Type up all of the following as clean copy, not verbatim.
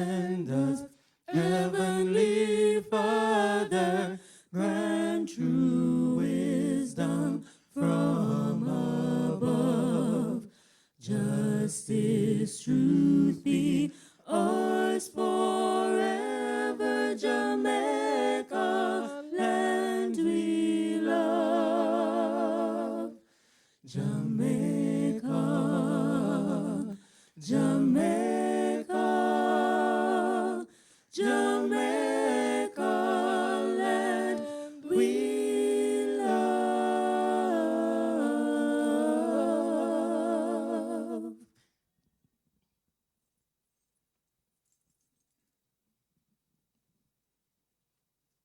and earth. Heavenly Father, grant true wisdom from above. Justice, truth be ours forever. Jamaica, land we love. Jamaica, Jamaica, Jamaica, land we love.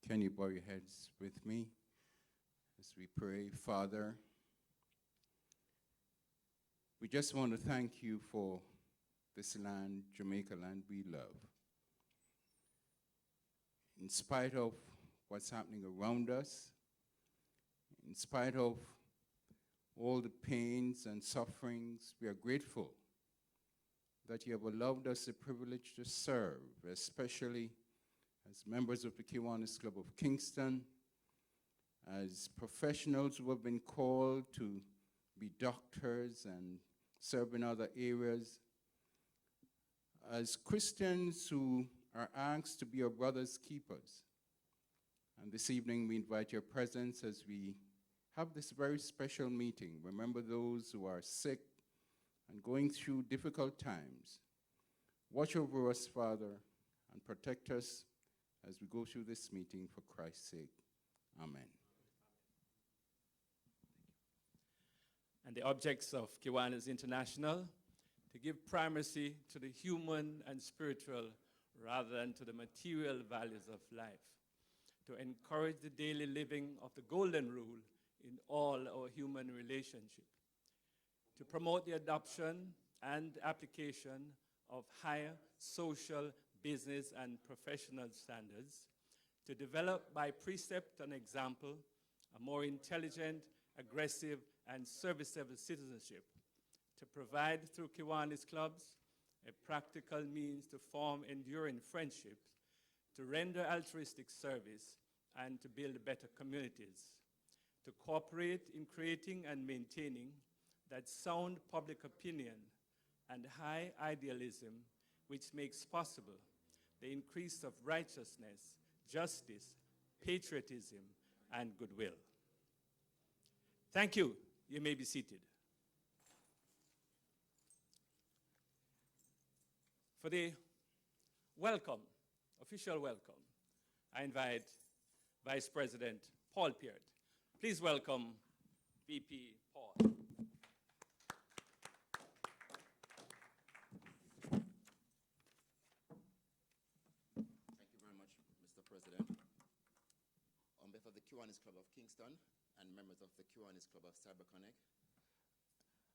Can you bow your heads with me as we pray? Father, we just want to thank you for this land, Jamaica land we love. In spite of what's happening around us, in spite of all the pains and sufferings, we are grateful that you have allowed us the privilege to serve, especially as members of the Kiwanis Club of Kingston, as professionals who have been called to be doctors and serve in other areas, as Christians who are asked to be your brother's keepers. And this evening we invite your presence as we have this very special meeting. Remember those who are sick and going through difficult times. Watch over us, Father, and protect us as we go through this meeting for Christ's sake. Amen. And the objects of Kiwanis International, to give primacy to the human and spiritual rather than to the material values of life, to encourage the daily living of the golden rule in all our human relationships, to promote the adoption and application of higher social, business, and professional standards, to develop by precept and example a more intelligent, aggressive, and serviceable citizenship, to provide through Kiwanis clubs a practical means to form enduring friendships, to render altruistic service, and to build better communities, to cooperate in creating and maintaining that sound public opinion and high idealism which makes possible the increase of righteousness, justice, patriotism, and goodwill. Thank you. You may be seated. For the welcome, official welcome, I invite Vice President Paul Peart. Please welcome VP Paul. Thank you very much, Mr. President. On behalf of the Kiwanis Club of Kingston and members of the Kiwanis Club of CyberConnect,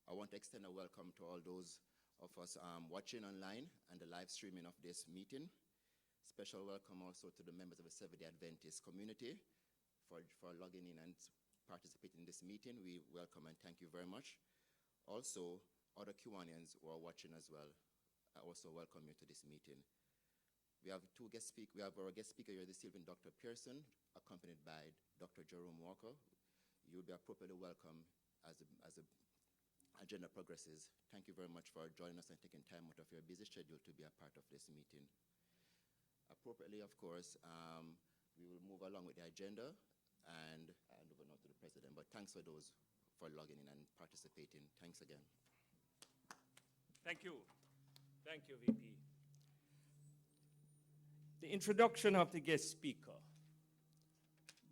I want to extend a welcome to all those of us watching online and the live streaming of this meeting. Special welcome also to the members of the Seventh-day Adventist community for logging in and participating in this meeting. We welcome and thank you very much. Also, other Kiwanians who are watching as well, I also welcome you to this meeting. We have two guest speakers. We have our guest speaker here this evening, Dr. Pearson, accompanied by Dr. Jerome Walker. You will be appropriately welcome as the agenda progresses. Thank you very much for joining us and taking time out of your busy schedule to be a part of this meeting. Appropriately, of course, we will move along with the agenda and hand over now to the President. But thanks for those for logging in and participating. Thanks again. Thank you. Thank you, VP. The introduction of the guest speaker,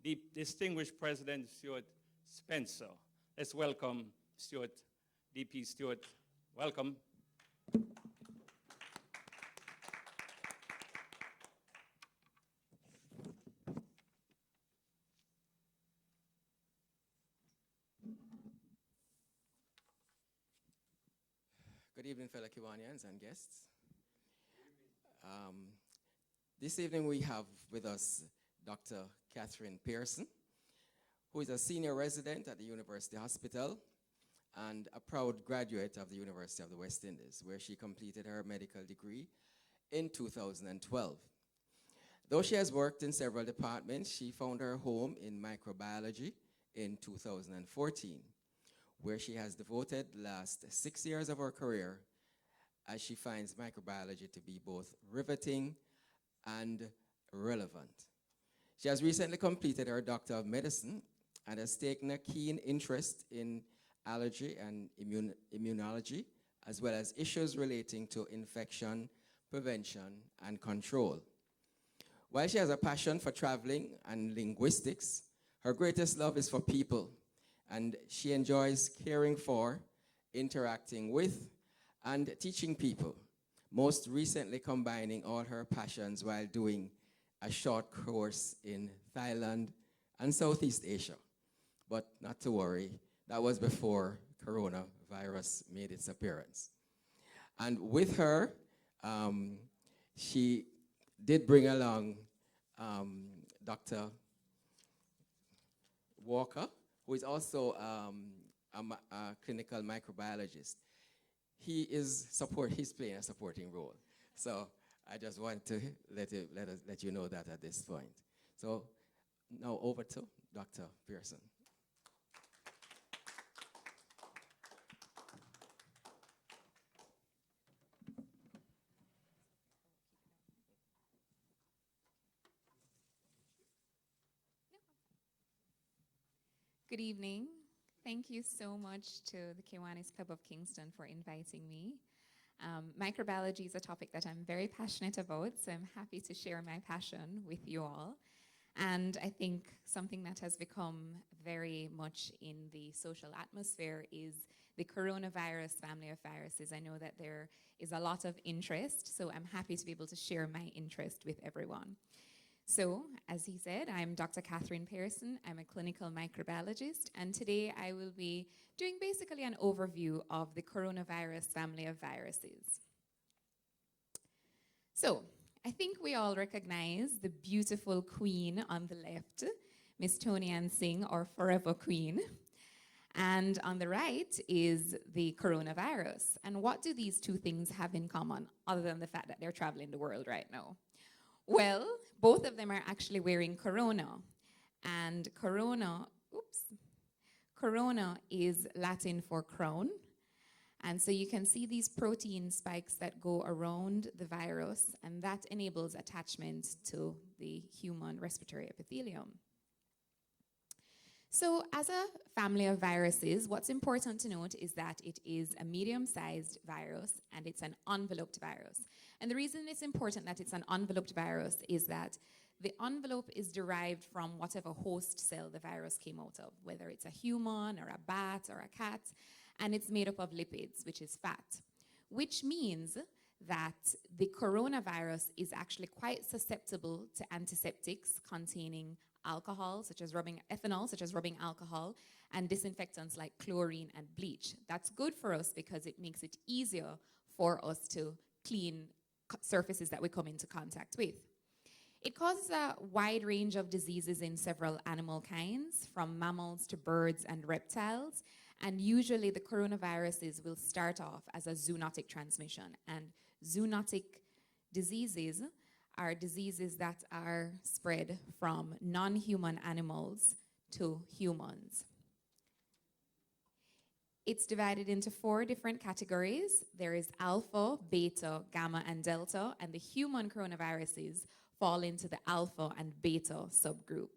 the distinguished President Stuart Spencer. Let's welcome Stuart, DP Stuart. Welcome. Good evening, fellow Kiwanians and guests. This evening we have with us Dr. Catherine Pearson, who is a senior resident at the University Hospital and a proud graduate of the University of the West Indies, where she completed her medical degree in 2012. Though she has worked in several departments, she found her home in microbiology in 2014, where she has devoted the last 6 years of her career as she finds microbiology to be both riveting and relevant. She has recently completed her Doctor of Medicine and has taken a keen interest in allergy and immunology, as well as issues relating to infection, prevention, and control. While she has a passion for traveling and linguistics, her greatest love is for people, and she enjoys caring for, interacting with, and teaching people, most recently combining all her passions while doing a short course in Thailand and Southeast Asia. But not to worry, that was before coronavirus made its appearance. And with her, she did bring along Dr. Walker, who is also a clinical microbiologist. He's playing a supporting role. So I just want to let you know that at this point. So now over to Dr. Pearson. Good evening. Thank you so much to the Kiwanis Club of Kingston for inviting me. Microbiology is a topic that I'm very passionate about, so I'm happy to share my passion with you all. And I think something that has become very much in the social atmosphere is the coronavirus family of viruses. I know that there is a lot of interest, so I'm happy to be able to share my interest with everyone. So, as he said, I'm Dr. Catherine Pearson. I'm a clinical microbiologist, and today I will be doing basically an overview of the coronavirus family of viruses. So, I think we all recognize the beautiful queen on the left, Miss Toni Ann Singh, or Forever Queen. And on the right is the coronavirus. And what do these two things have in common, other than the fact that they're traveling the world right now? Well, both of them are actually wearing corona. And corona is Latin for crown. And so you can see these protein spikes that go around the virus, and that enables attachment to the human respiratory epithelium. So as a family of viruses, what's important to note is that it is a medium-sized virus and it's an enveloped virus. And the reason it's important that it's an enveloped virus is that the envelope is derived from whatever host cell the virus came out of, whether it's a human or a bat or a cat, and it's made up of lipids, which is fat, which means that the coronavirus is actually quite susceptible to antiseptics containing alcohol, such as ethanol, such as rubbing alcohol, and disinfectants like chlorine and bleach. That's good for us because it makes it easier for us to clean surfaces that we come into contact with. It causes a wide range of diseases in several animal kinds, from mammals to birds and reptiles, and usually the coronaviruses will start off as a zoonotic transmission, and zoonotic diseases are diseases that are spread from non-human animals to humans. It's divided into 4 different categories. There is alpha, beta, gamma, and delta, and the human coronaviruses fall into the alpha and beta subgroup.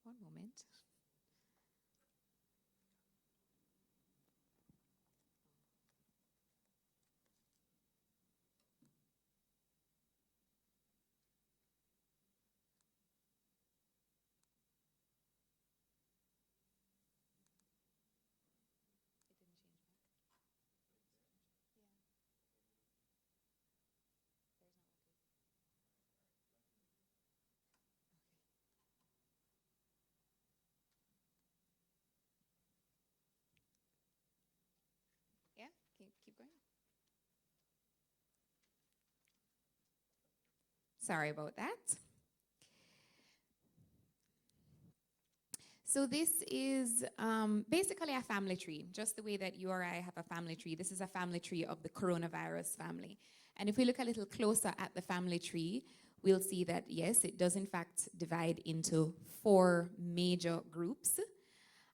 One moment. Yeah, keep going. Sorry about that. So this is basically a family tree, just the way that you or I have a family tree. This is a family tree of the coronavirus family. And if we look a little closer at the family tree, we'll see that, yes, it does in fact divide into 4 major groups.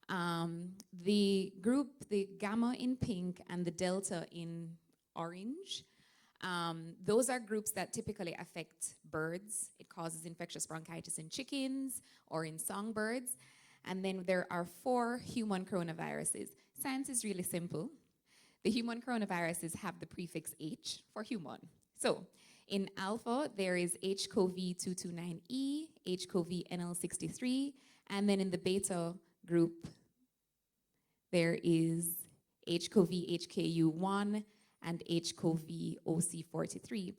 The group, the gamma in pink and the delta in orange, those are groups that typically affect birds. It causes infectious bronchitis in chickens or in songbirds. And then there are 4 human coronaviruses. Science is really simple. The human coronaviruses have the prefix H for human. So in alpha, there is HCoV229E, HCoV-NL63, and then in the beta group, there is HCoV-HKU1 and HCoV-OC43.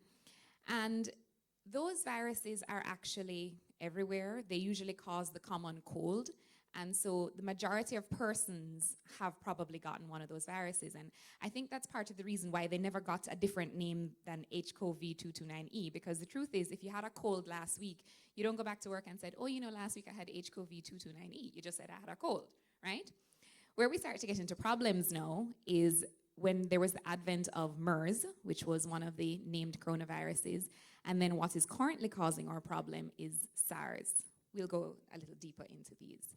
And those viruses are actually everywhere. They usually cause the common cold. And so the majority of persons have probably gotten one of those viruses. And I think that's part of the reason why they never got a different name than HCoV229E, because the truth is, if you had a cold last week, you don't go back to work and said, oh, you know, last week I had HCoV229E. You just said I had a cold, right? Where we start to get into problems now is when there was the advent of MERS, which was one of the named coronaviruses, and then what is currently causing our problem is SARS. We'll go a little deeper into these.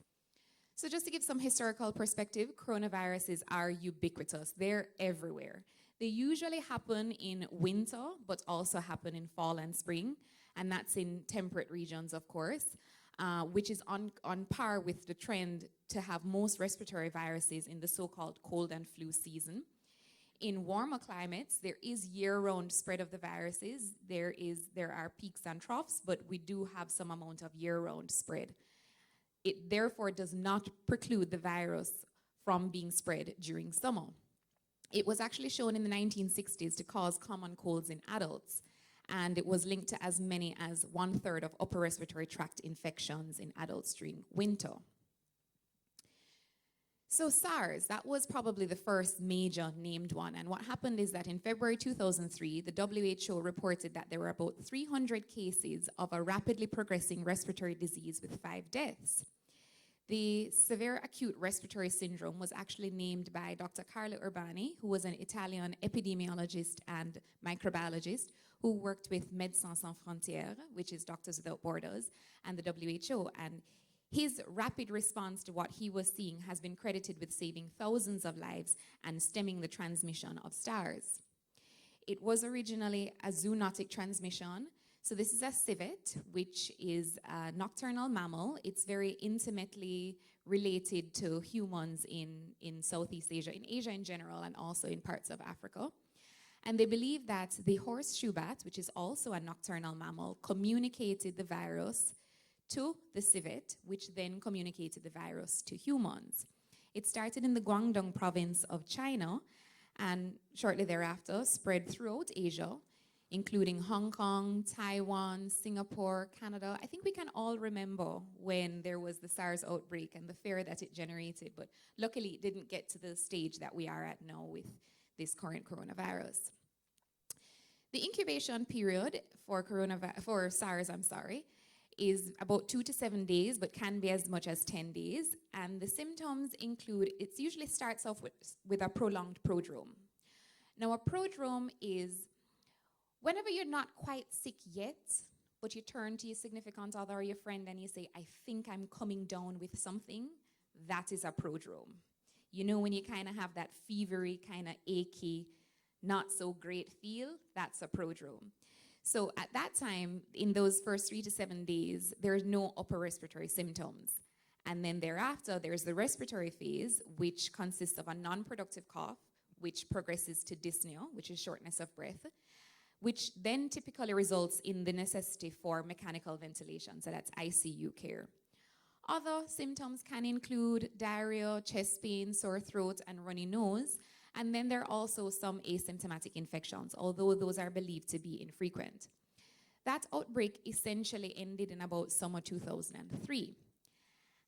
So just to give some historical perspective, coronaviruses are ubiquitous. They're everywhere. They usually happen in winter, but also happen in fall and spring, and that's in temperate regions, of course, which is on par with the trend to have most respiratory viruses in the so-called cold and flu season. In warmer climates, there is year-round spread of the viruses. There are peaks and troughs, but we do have some amount of year-round spread. It therefore does not preclude the virus from being spread during summer. It was actually shown in the 1960s to cause common colds in adults, and it was linked to as many as 1/3 of upper respiratory tract infections in adults during winter. So SARS, that was probably the first major named one. And what happened is that in February 2003, the WHO reported that there were about 300 cases of a rapidly progressing respiratory disease with 5 deaths. The severe acute respiratory syndrome was actually named by Dr. Carlo Urbani, who was an Italian epidemiologist and microbiologist who worked with Médecins Sans Frontières, which is Doctors Without Borders, and the WHO. And his rapid response to what he was seeing has been credited with saving thousands of lives and stemming the transmission of SARS. It was originally a zoonotic transmission. So this is a civet, which is a nocturnal mammal. It's very intimately related to humans in Southeast Asia, in Asia in general, and also in parts of Africa. And they believe that the horseshoe bat, which is also a nocturnal mammal, communicated the virus to the civet, which then communicated the virus to humans. It started in the Guangdong province of China, and shortly thereafter spread throughout Asia, including Hong Kong, Taiwan, Singapore, Canada. I think we can all remember when there was the SARS outbreak and the fear that it generated, but luckily it didn't get to the stage that we are at now with this current coronavirus. The incubation period for SARS, is about 2 to 7 days, but can be as much as 10 days. And the symptoms include, it usually starts off with a prolonged prodrome. Now, a prodrome is whenever you're not quite sick yet, but you turn to your significant other or your friend and you say, I think I'm coming down with something, that is a prodrome. You know, when you kind of have that fevery, kind of achy, not so great feel, that's a prodrome. So at that time, in those first 3 to 7 days, there's no upper respiratory symptoms. And then thereafter, there's the respiratory phase, which consists of a non-productive cough, which progresses to dyspnea, which is shortness of breath, which then typically results in the necessity for mechanical ventilation, so that's ICU care. Other symptoms can include diarrhea, chest pain, sore throat, and runny nose. And then there are also some asymptomatic infections, although those are believed to be infrequent. That outbreak essentially ended in about summer 2003.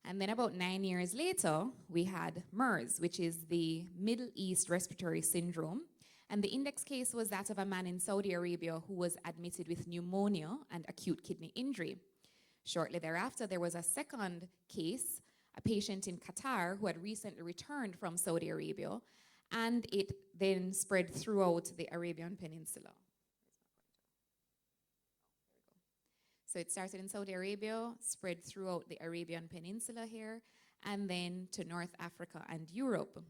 And then about 9 years later, we had MERS, which is the Middle East Respiratory Syndrome. And the index case was that of a man in Saudi Arabia who was admitted with pneumonia and acute kidney injury. Shortly thereafter, there was a second case, a patient in Qatar who had recently returned from Saudi Arabia, and it then spread throughout the Arabian Peninsula. So it started in Saudi Arabia, spread throughout the Arabian Peninsula here, and then to North Africa and Europe.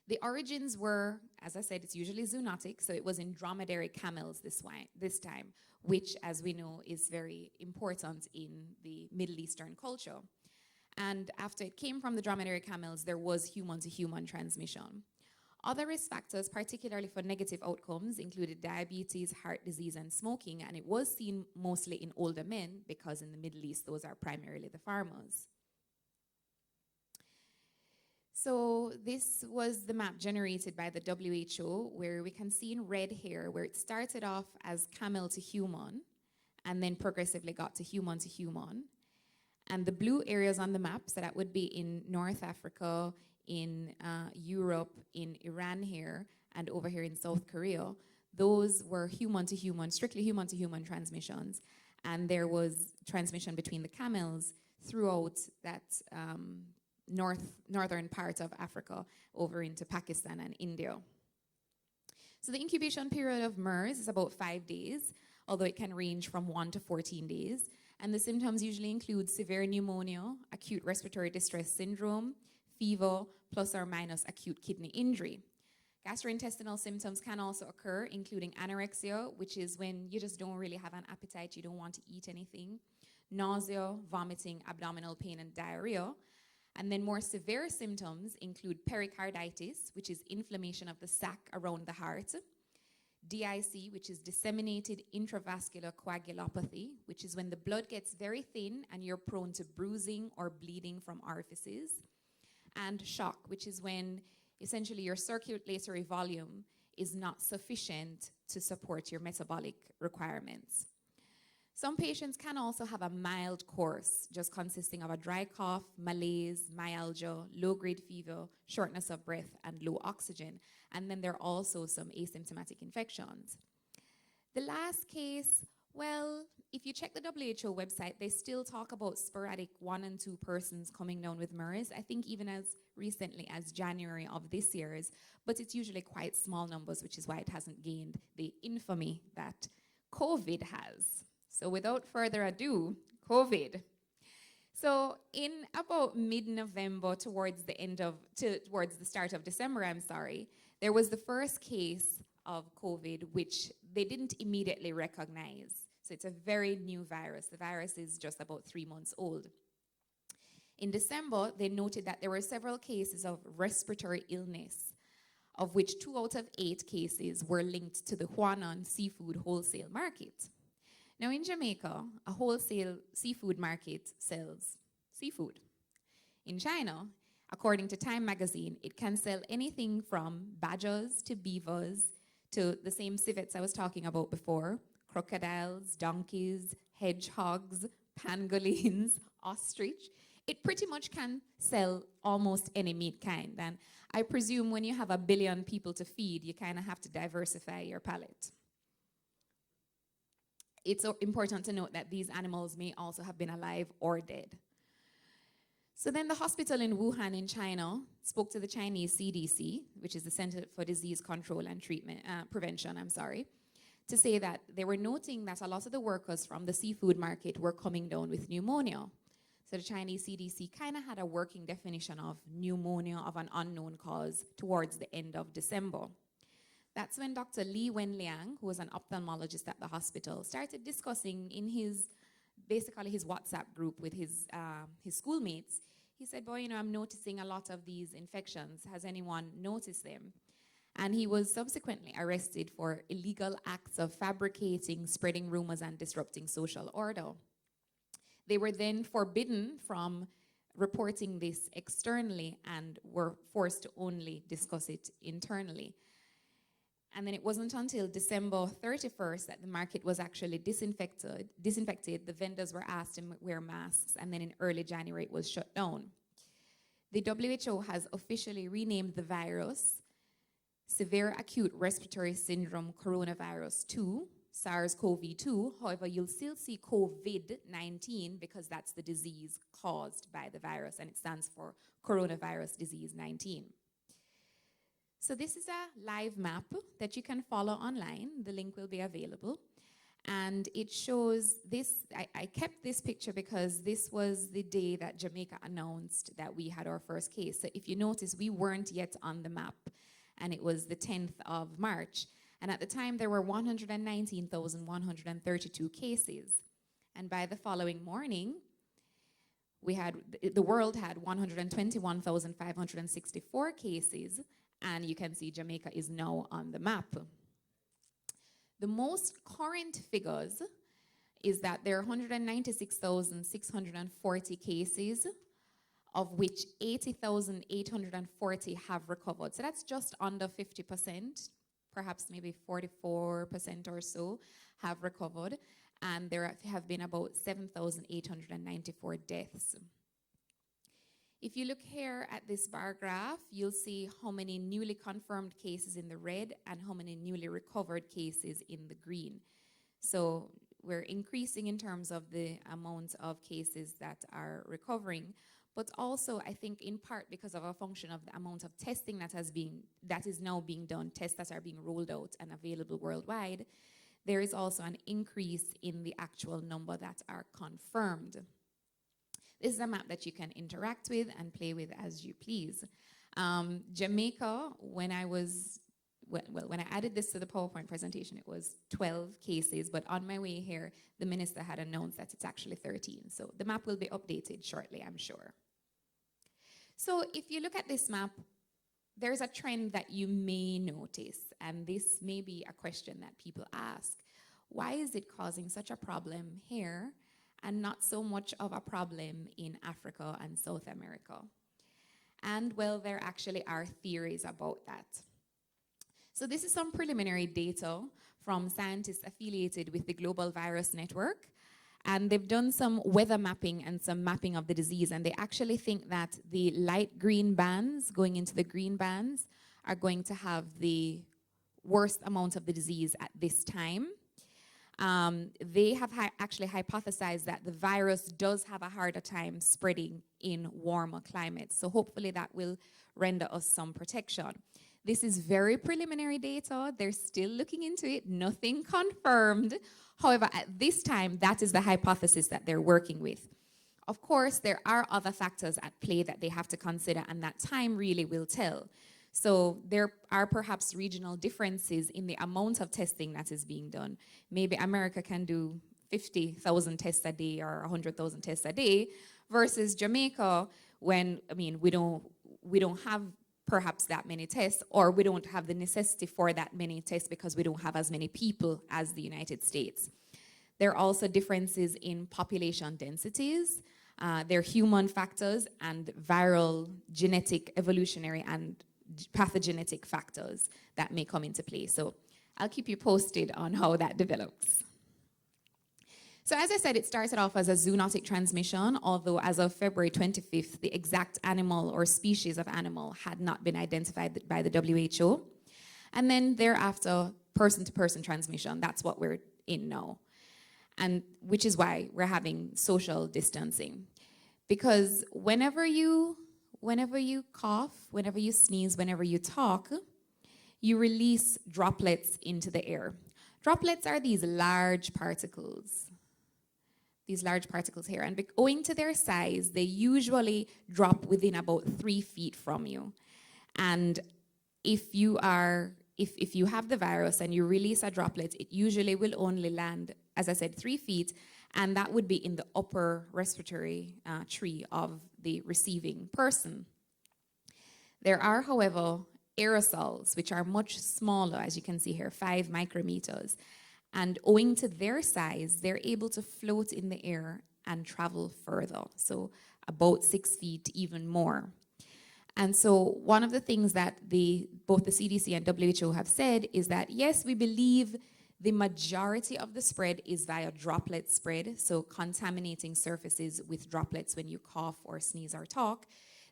The origins were, as I said, it's usually zoonotic, so it was in dromedary camels this time, which, as we know, is very important in the Middle Eastern culture. And after it came from the dromedary camels, there was human-to-human transmission. Other risk factors, particularly for negative outcomes, included diabetes, heart disease, and smoking, and it was seen mostly in older men because in the Middle East, those are primarily the farmers. So this was the map generated by the WHO, where we can see in red here, where it started off as camel to human, and then progressively got to human. And the blue areas on the map, so that would be in North Africa, in Europe, in Iran here, and over here in South Korea, those were human-to-human, strictly human-to-human transmissions. And there was transmission between the camels throughout that northern part of Africa over into Pakistan and India. So the incubation period of MERS is about 5 days, although it can range from 1 to 14 days. And the symptoms usually include severe pneumonia, acute respiratory distress syndrome, fever, plus or minus acute kidney injury. Gastrointestinal symptoms can also occur, including anorexia, which is when you just don't really have an appetite, you don't want to eat anything, nausea, vomiting, abdominal pain, and diarrhea. And then more severe symptoms include pericarditis, which is inflammation of the sac around the heart, DIC, which is disseminated intravascular coagulopathy, which is when the blood gets very thin and you're prone to bruising or bleeding from orifices, and shock, which is when essentially your circulatory volume is not sufficient to support your metabolic requirements. Some patients can also have a mild course, just consisting of a dry cough, malaise, myalgia, low-grade fever, shortness of breath, and low oxygen. And then there are also some asymptomatic infections. The last case, well, if you check the WHO website, they still talk about sporadic 1 and 2 persons coming down with MERS, I think even as recently as January of this year, but it's usually quite small numbers, which is why it hasn't gained the infamy that COVID has. So without further ado, COVID. So in about mid-November, towards the start of December, there was the first case of COVID, which they didn't immediately recognize. So it's a very new virus. The virus is just about 3 months old. In December, they noted that there were several cases of respiratory illness, of which 2 out of 8 cases were linked to the Huanan seafood wholesale market. Now in Jamaica, a wholesale seafood market sells seafood. In China, according to Time magazine, it can sell anything from badgers to beavers to the same civets I was talking about before, crocodiles, donkeys, hedgehogs, pangolins, ostrich. It pretty much can sell almost any meat kind. And I presume when you have 1 billion people to feed, you kind of have to diversify your palate. It's important to note that these animals may also have been alive or dead. So then the hospital in Wuhan in China spoke to the Chinese CDC, which is the Center for Disease Control and Prevention, to say that they were noting that a lot of the workers from the seafood market were coming down with pneumonia. So the Chinese CDC kind of had a working definition of pneumonia of an unknown cause towards the end of December. That's when Dr. Li Wenliang, who was an ophthalmologist at the hospital, started discussing in his WhatsApp group with his schoolmates. He said, boy, I'm noticing a lot of these infections. Has anyone noticed them? And he was subsequently arrested for illegal acts of fabricating, spreading rumors, and disrupting social order. They were then forbidden from reporting this externally and were forced to only discuss it internally. And then it wasn't until December 31st that the market was actually disinfected. The vendors were asked to wear masks, and then in early January it was shut down. The WHO has officially renamed the virus Severe Acute Respiratory Syndrome Coronavirus 2, SARS-CoV-2. However, you'll still see COVID-19 because that's the disease caused by the virus, and it stands for coronavirus disease 19. So this is a live map that you can follow online. The link will be available. And it shows this, I kept this picture because this was the day that Jamaica announced that we had our first case. So if you notice, we weren't yet on the map, and it was the 10th of March. And at the time, there were 119,132 cases. And by the following morning, the world had 121,564 cases, and you can see Jamaica is now on the map. The most current figures is that there are 196,640 cases, of which 80,840 have recovered. So that's just under 50%, perhaps maybe 44% or so have recovered. And there have been about 7,894 deaths. If you look here at this bar graph, you'll see how many newly confirmed cases in the red and how many newly recovered cases in the green. So we're increasing in terms of the amount of cases that are recovering, but also I think in part because of a function of the amount of testing that is now being done, tests that are being rolled out and available worldwide, there is also an increase in the actual number that are confirmed. This is a map that you can interact with and play with as you please. Jamaica, when I added this to the PowerPoint presentation, it was 12 cases, but on my way here, the minister had announced that it's actually 13. So the map will be updated shortly, I'm sure. So if you look at this map, there's a trend that you may notice, and this may be a question that people ask. Why is it causing such a problem here and not so much of a problem in Africa and South America? And well, there actually are theories about that. So this is some preliminary data from scientists affiliated with the Global Virus Network. And they've done some weather mapping and some mapping of the disease. And they actually think that the light green bands going into the green bands are going to have the worst amount of the disease at this time. They have actually hypothesized that the virus does have a harder time spreading in warmer climates. So hopefully that will render us some protection. This is very preliminary data. They're still looking into it, nothing confirmed. However, at this time, that is the hypothesis that they're working with. Of course, there are other factors at play that they have to consider, and that time really will tell. So there are perhaps regional differences in the amount of testing that is being done. Maybe America can do 50,000 tests a day or 100,000 tests a day versus Jamaica when, we don't have perhaps that many tests, or we don't have the necessity for that many tests because we don't have as many people as the United States. There are also differences in population densities. There are human factors and viral, genetic, evolutionary, and pathogenetic factors that may come into play. So I'll keep you posted on how that develops. So as I said, it started off as a zoonotic transmission, although as of February 25th, the exact animal or species of animal had not been identified by the WHO. And then thereafter, person-to-person transmission, that's what we're in now. And which is why we're having social distancing. Because whenever you cough, whenever you sneeze, whenever you talk, you release droplets into the air. Droplets are these large particles here, and owing to their size, they usually drop within about 3 feet from you. And if you have the virus and you release a droplet, it usually will only land, as I said, 3 feet, and that would be in the upper respiratory tree of the receiving person. There are, however, aerosols, which are much smaller, as you can see here, 5 micrometers. And owing to their size, they're able to float in the air and travel further, so about 6 feet, even more. And so one of the things that both the CDC and WHO have said is that, yes, we believe the majority of the spread is via droplet spread, so contaminating surfaces with droplets when you cough or sneeze or talk.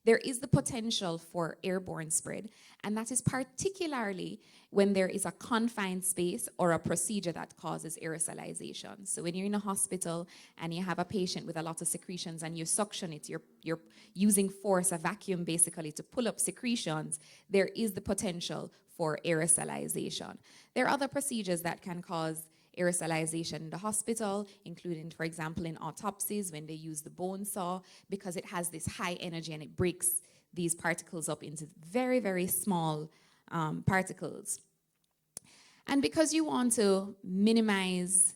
there is the potential for airborne spread, and that is particularly when there is a confined space or a procedure that causes aerosolization. So when you're in a hospital and you have a patient with a lot of secretions and you suction it, you're using force, a vacuum basically, to pull up secretions, there is the potential for aerosolization. There are other procedures that can cause aerosolization in the hospital, including, for example, in autopsies when they use the bone saw, because it has this high energy and it breaks these particles up into very, very small particles. And because you want to minimize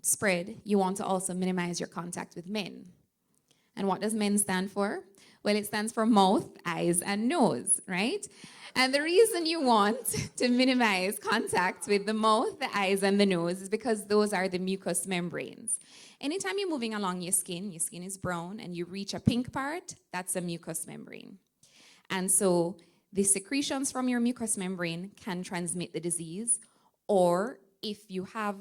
spread, you want to also minimize your contact with men. And what does MEN stand for? Well, it stands for mouth, eyes, and nose, right? And the reason you want to minimize contact with the mouth, the eyes, and the nose is because those are the mucous membranes. Anytime you're moving along your skin is brown, and you reach a pink part, that's a mucous membrane. And so the secretions from your mucous membrane can transmit the disease, or if you have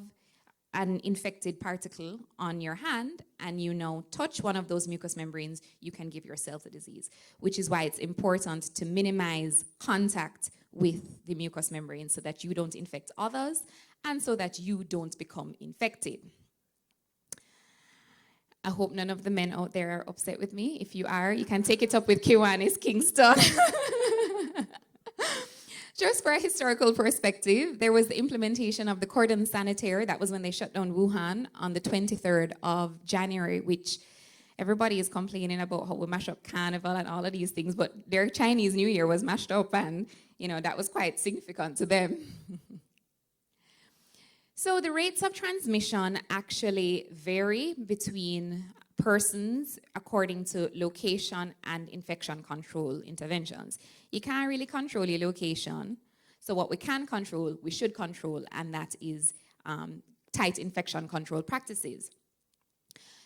an infected particle on your hand and you now touch one of those mucous membranes, you can give yourself the disease, which is why it's important to minimize contact with the mucous membrane so that you don't infect others and so that you don't become infected. I hope none of the men out there are upset with me. If you are, you can take it up with Kiwanis Kingston. Just for a historical perspective, there was the implementation of the cordon sanitaire. That was when they shut down Wuhan on the 23rd of January, which everybody is complaining about how we mash up Carnival and all of these things, but their Chinese New Year was mashed up, and that was quite significant to them. So the rates of transmission actually vary between persons according to location and infection control interventions. You can't really control your location. So what we can control, we should control, and that is tight infection control practices.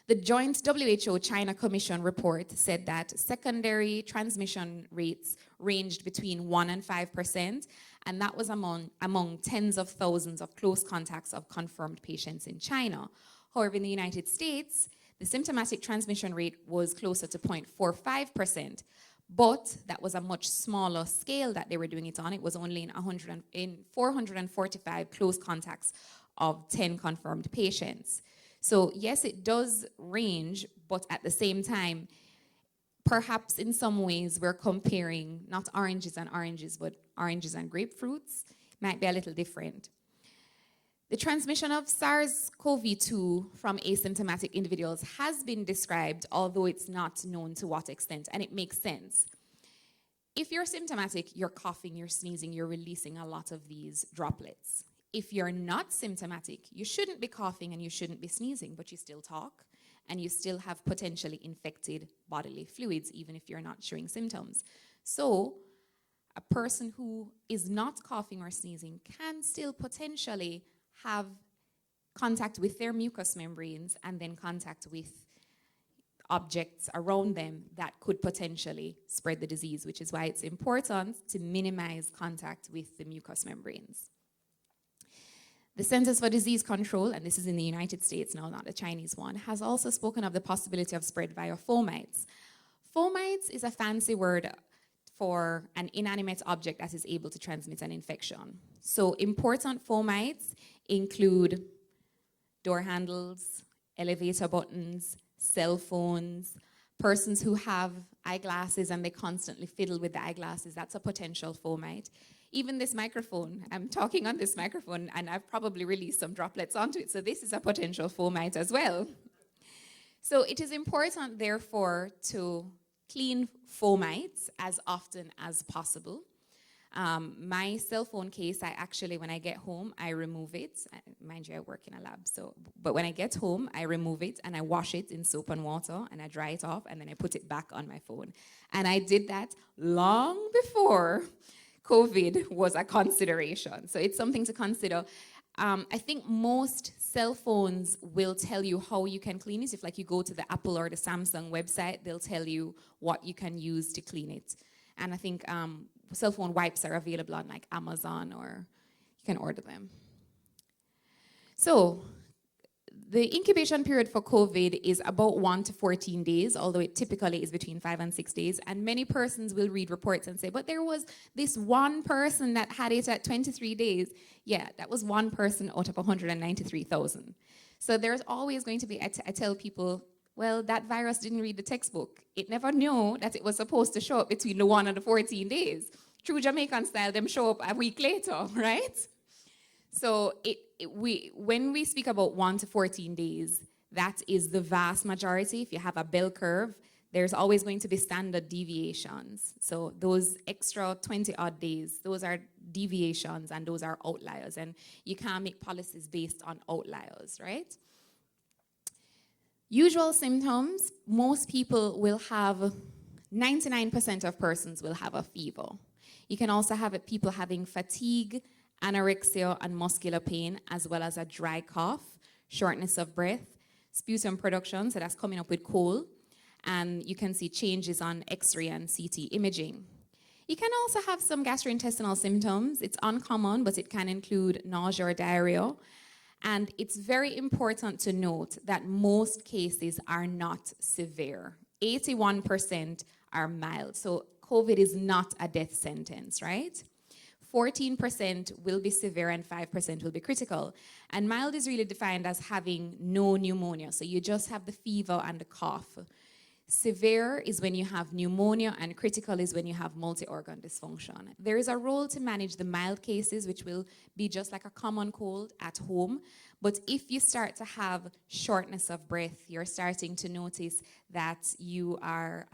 The joint WHO-China Commission report said that secondary transmission rates ranged between 1% and 5%, and that was among tens of thousands of close contacts of confirmed patients in China. However, in the United States, the symptomatic transmission rate was closer to 0.45%, but that was a much smaller scale that they were doing it on. It was only in 445 close contacts of 10 confirmed patients. So yes, it does range, but at the same time, perhaps in some ways we're comparing not oranges and oranges, but oranges and grapefruits. Might be a little different. The transmission of SARS-CoV-2 from asymptomatic individuals has been described, although it's not known to what extent, and it makes sense. If you're symptomatic, you're coughing, you're sneezing, you're releasing a lot of these droplets. If you're not symptomatic, you shouldn't be coughing and you shouldn't be sneezing, but you still talk and you still have potentially infected bodily fluids, even if you're not showing symptoms. So a person who is not coughing or sneezing can still potentially have contact with their mucous membranes and then contact with objects around them that could potentially spread the disease, which is why it's important to minimize contact with the mucous membranes. The Centers for Disease Control, and this is in the United States now, not the Chinese one, has also spoken of the possibility of spread via fomites. Fomites is a fancy word for an inanimate object that is able to transmit an infection. So important fomites include door handles, elevator buttons, cell phones, persons who have eyeglasses and they constantly fiddle with the eyeglasses. That's a potential fomite. Even this microphone, I'm talking on this microphone and I've probably released some droplets onto it. So this is a potential fomite as well. So it is important, therefore, to clean fomites as often as possible. My cell phone case, I actually, when I get home, I remove it. Mind you, I work in a lab, but when I get home, I remove it and I wash it in soap and water and I dry it off and then I put it back on my phone. And I did that long before COVID was a consideration. So it's something to consider. I think most cell phones will tell you how you can clean it. If like you go to the Apple or the Samsung website, they'll tell you what you can use to clean it. And I think cell phone wipes are available on like Amazon or you can order them. So The incubation period for COVID is about 1 to 14 days, although it typically is between 5 and 6 days. And many persons will read reports and say, but there was this one person that had it at 23 days. Yeah, that was one person out of 193,000. So there's always going to be, I tell people, well, that virus didn't read the textbook. It never knew that it was supposed to show up between the 1 and the 14 days. True Jamaican style, them show up a week later, right? So when we speak about 1 to 14 days, that is the vast majority. If you have a bell curve, there's always going to be standard deviations. So those extra 20-odd days, those are deviations and those are outliers. And you can't make policies based on outliers, right? Usual symptoms, most people will have, 99% of persons will have a fever. You can also have people having fatigue, anorexia and muscular pain, as well as a dry cough, shortness of breath, sputum production, so that's coming up with cold, and you can see changes on X-ray and CT imaging. You can also have some gastrointestinal symptoms. It's uncommon, but it can include nausea or diarrhea. And it's very important to note that most cases are not severe. 81% are mild. So COVID is not a death sentence, right? 14% will be severe and 5% will be critical. And mild is really defined as having no pneumonia. So you just have the fever and the cough. Severe is when you have pneumonia, and critical is when you have multi-organ dysfunction. There is a role to manage the mild cases, which will be just like a common cold at home. But if you start to have shortness of breath, you're starting to notice that you are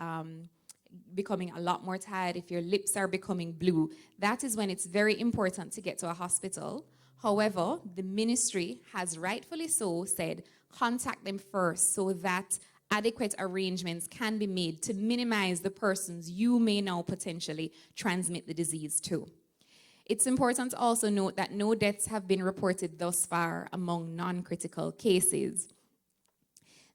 becoming a lot more tired, if your lips are becoming blue, that is when it's very important to get to a hospital. However, the ministry has rightfully so said, contact them first so that adequate arrangements can be made to minimize the persons you may now potentially transmit the disease to. It's important to also note that no deaths have been reported thus far among non-critical cases.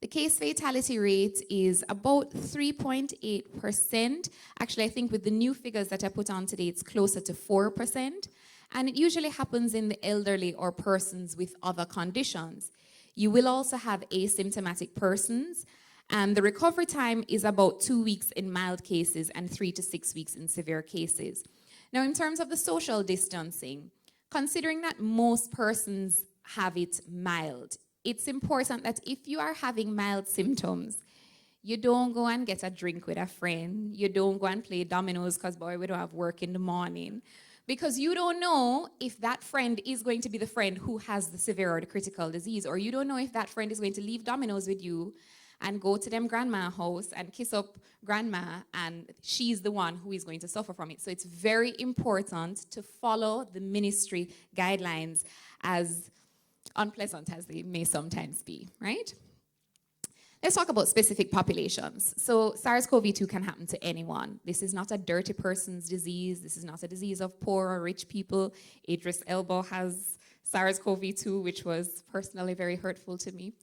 The case fatality rate is about 3.8%. Actually, I think with the new figures that I put on today, it's closer to 4%. And it usually happens in the elderly or persons with other conditions. You will also have asymptomatic persons. And the recovery time is about 2 weeks in mild cases and 3 to 6 weeks in severe cases. Now, in terms of the social distancing, considering that most persons have it mild, it's important that if you are having mild symptoms, you don't go and get a drink with a friend. You don't go and play dominoes because, boy, we don't have work in the morning. Because you don't know if that friend is going to be the friend who has the severe or the critical disease, or you don't know if that friend is going to leave dominoes with you and go to them grandma's house and kiss up grandma, and she's the one who is going to suffer from it. So it's very important to follow the ministry guidelines, as unpleasant as they may sometimes be, right? Let's talk about specific populations. So SARS-CoV-2 can happen to anyone. This is not a dirty person's disease. This is not a disease of poor or rich people. Idris Elba has SARS-CoV-2, which was personally very hurtful to me.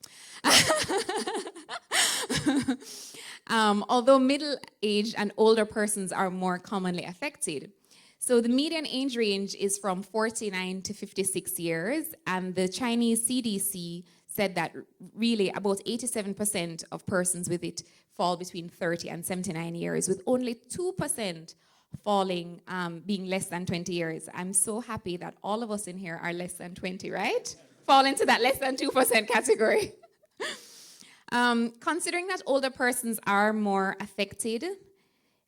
Although middle-aged and older persons are more commonly affected. So the median age range is from 49 to 56 years, and the Chinese CDC said that really about 87% of persons with it fall between 30 and 79 years, with only 2% falling, being less than 20 years. I'm so happy that all of us in here are less than 20, right? Fall into that less than 2% category. Considering that older persons are more affected,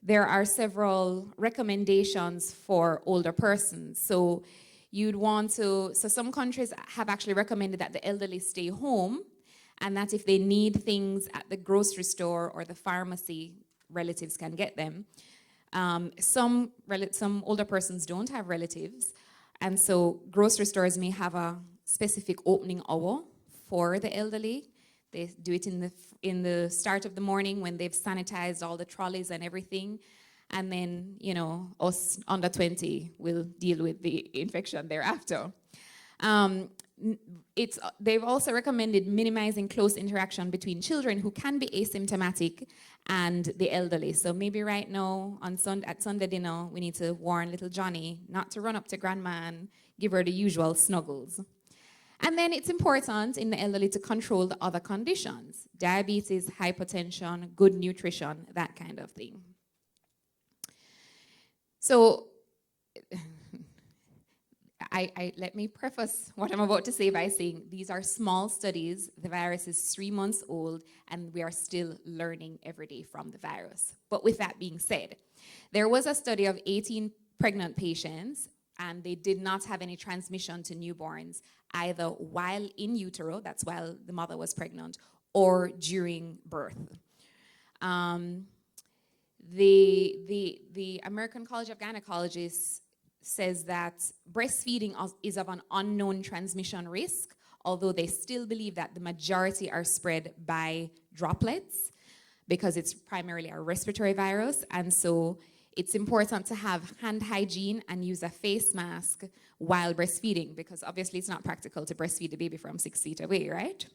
there are several recommendations for older persons. So you'd want to, so some countries have actually recommended that the elderly stay home, and that if they need things at the grocery store or the pharmacy, relatives can get them. Some older persons don't have relatives, and so grocery stores may have a specific opening hour for the elderly. They do it in the start of the morning when they've sanitized all the trolleys and everything. And then, you know, us under 20 will deal with the infection thereafter. They've also recommended minimizing close interaction between children who can be asymptomatic and the elderly. So maybe right now at Sunday dinner, we need to warn little Johnny not to run up to grandma and give her the usual snuggles. And then it's important in the elderly to control the other conditions: diabetes, hypertension, good nutrition, that kind of thing. So let me preface what I'm about to say by saying these are small studies. The virus is 3 months old, and we are still learning every day from the virus. But with that being said, there was a study of 18 pregnant patients, and they did not have any transmission to newborns, either while in utero, that's while the mother was pregnant, or during birth. The American College of Gynecologists says that breastfeeding is of an unknown transmission risk, although they still believe that the majority are spread by droplets because it's primarily a respiratory virus. And so it's important to have hand hygiene and use a face mask while breastfeeding, because obviously it's not practical to breastfeed the baby from 6 feet away, right?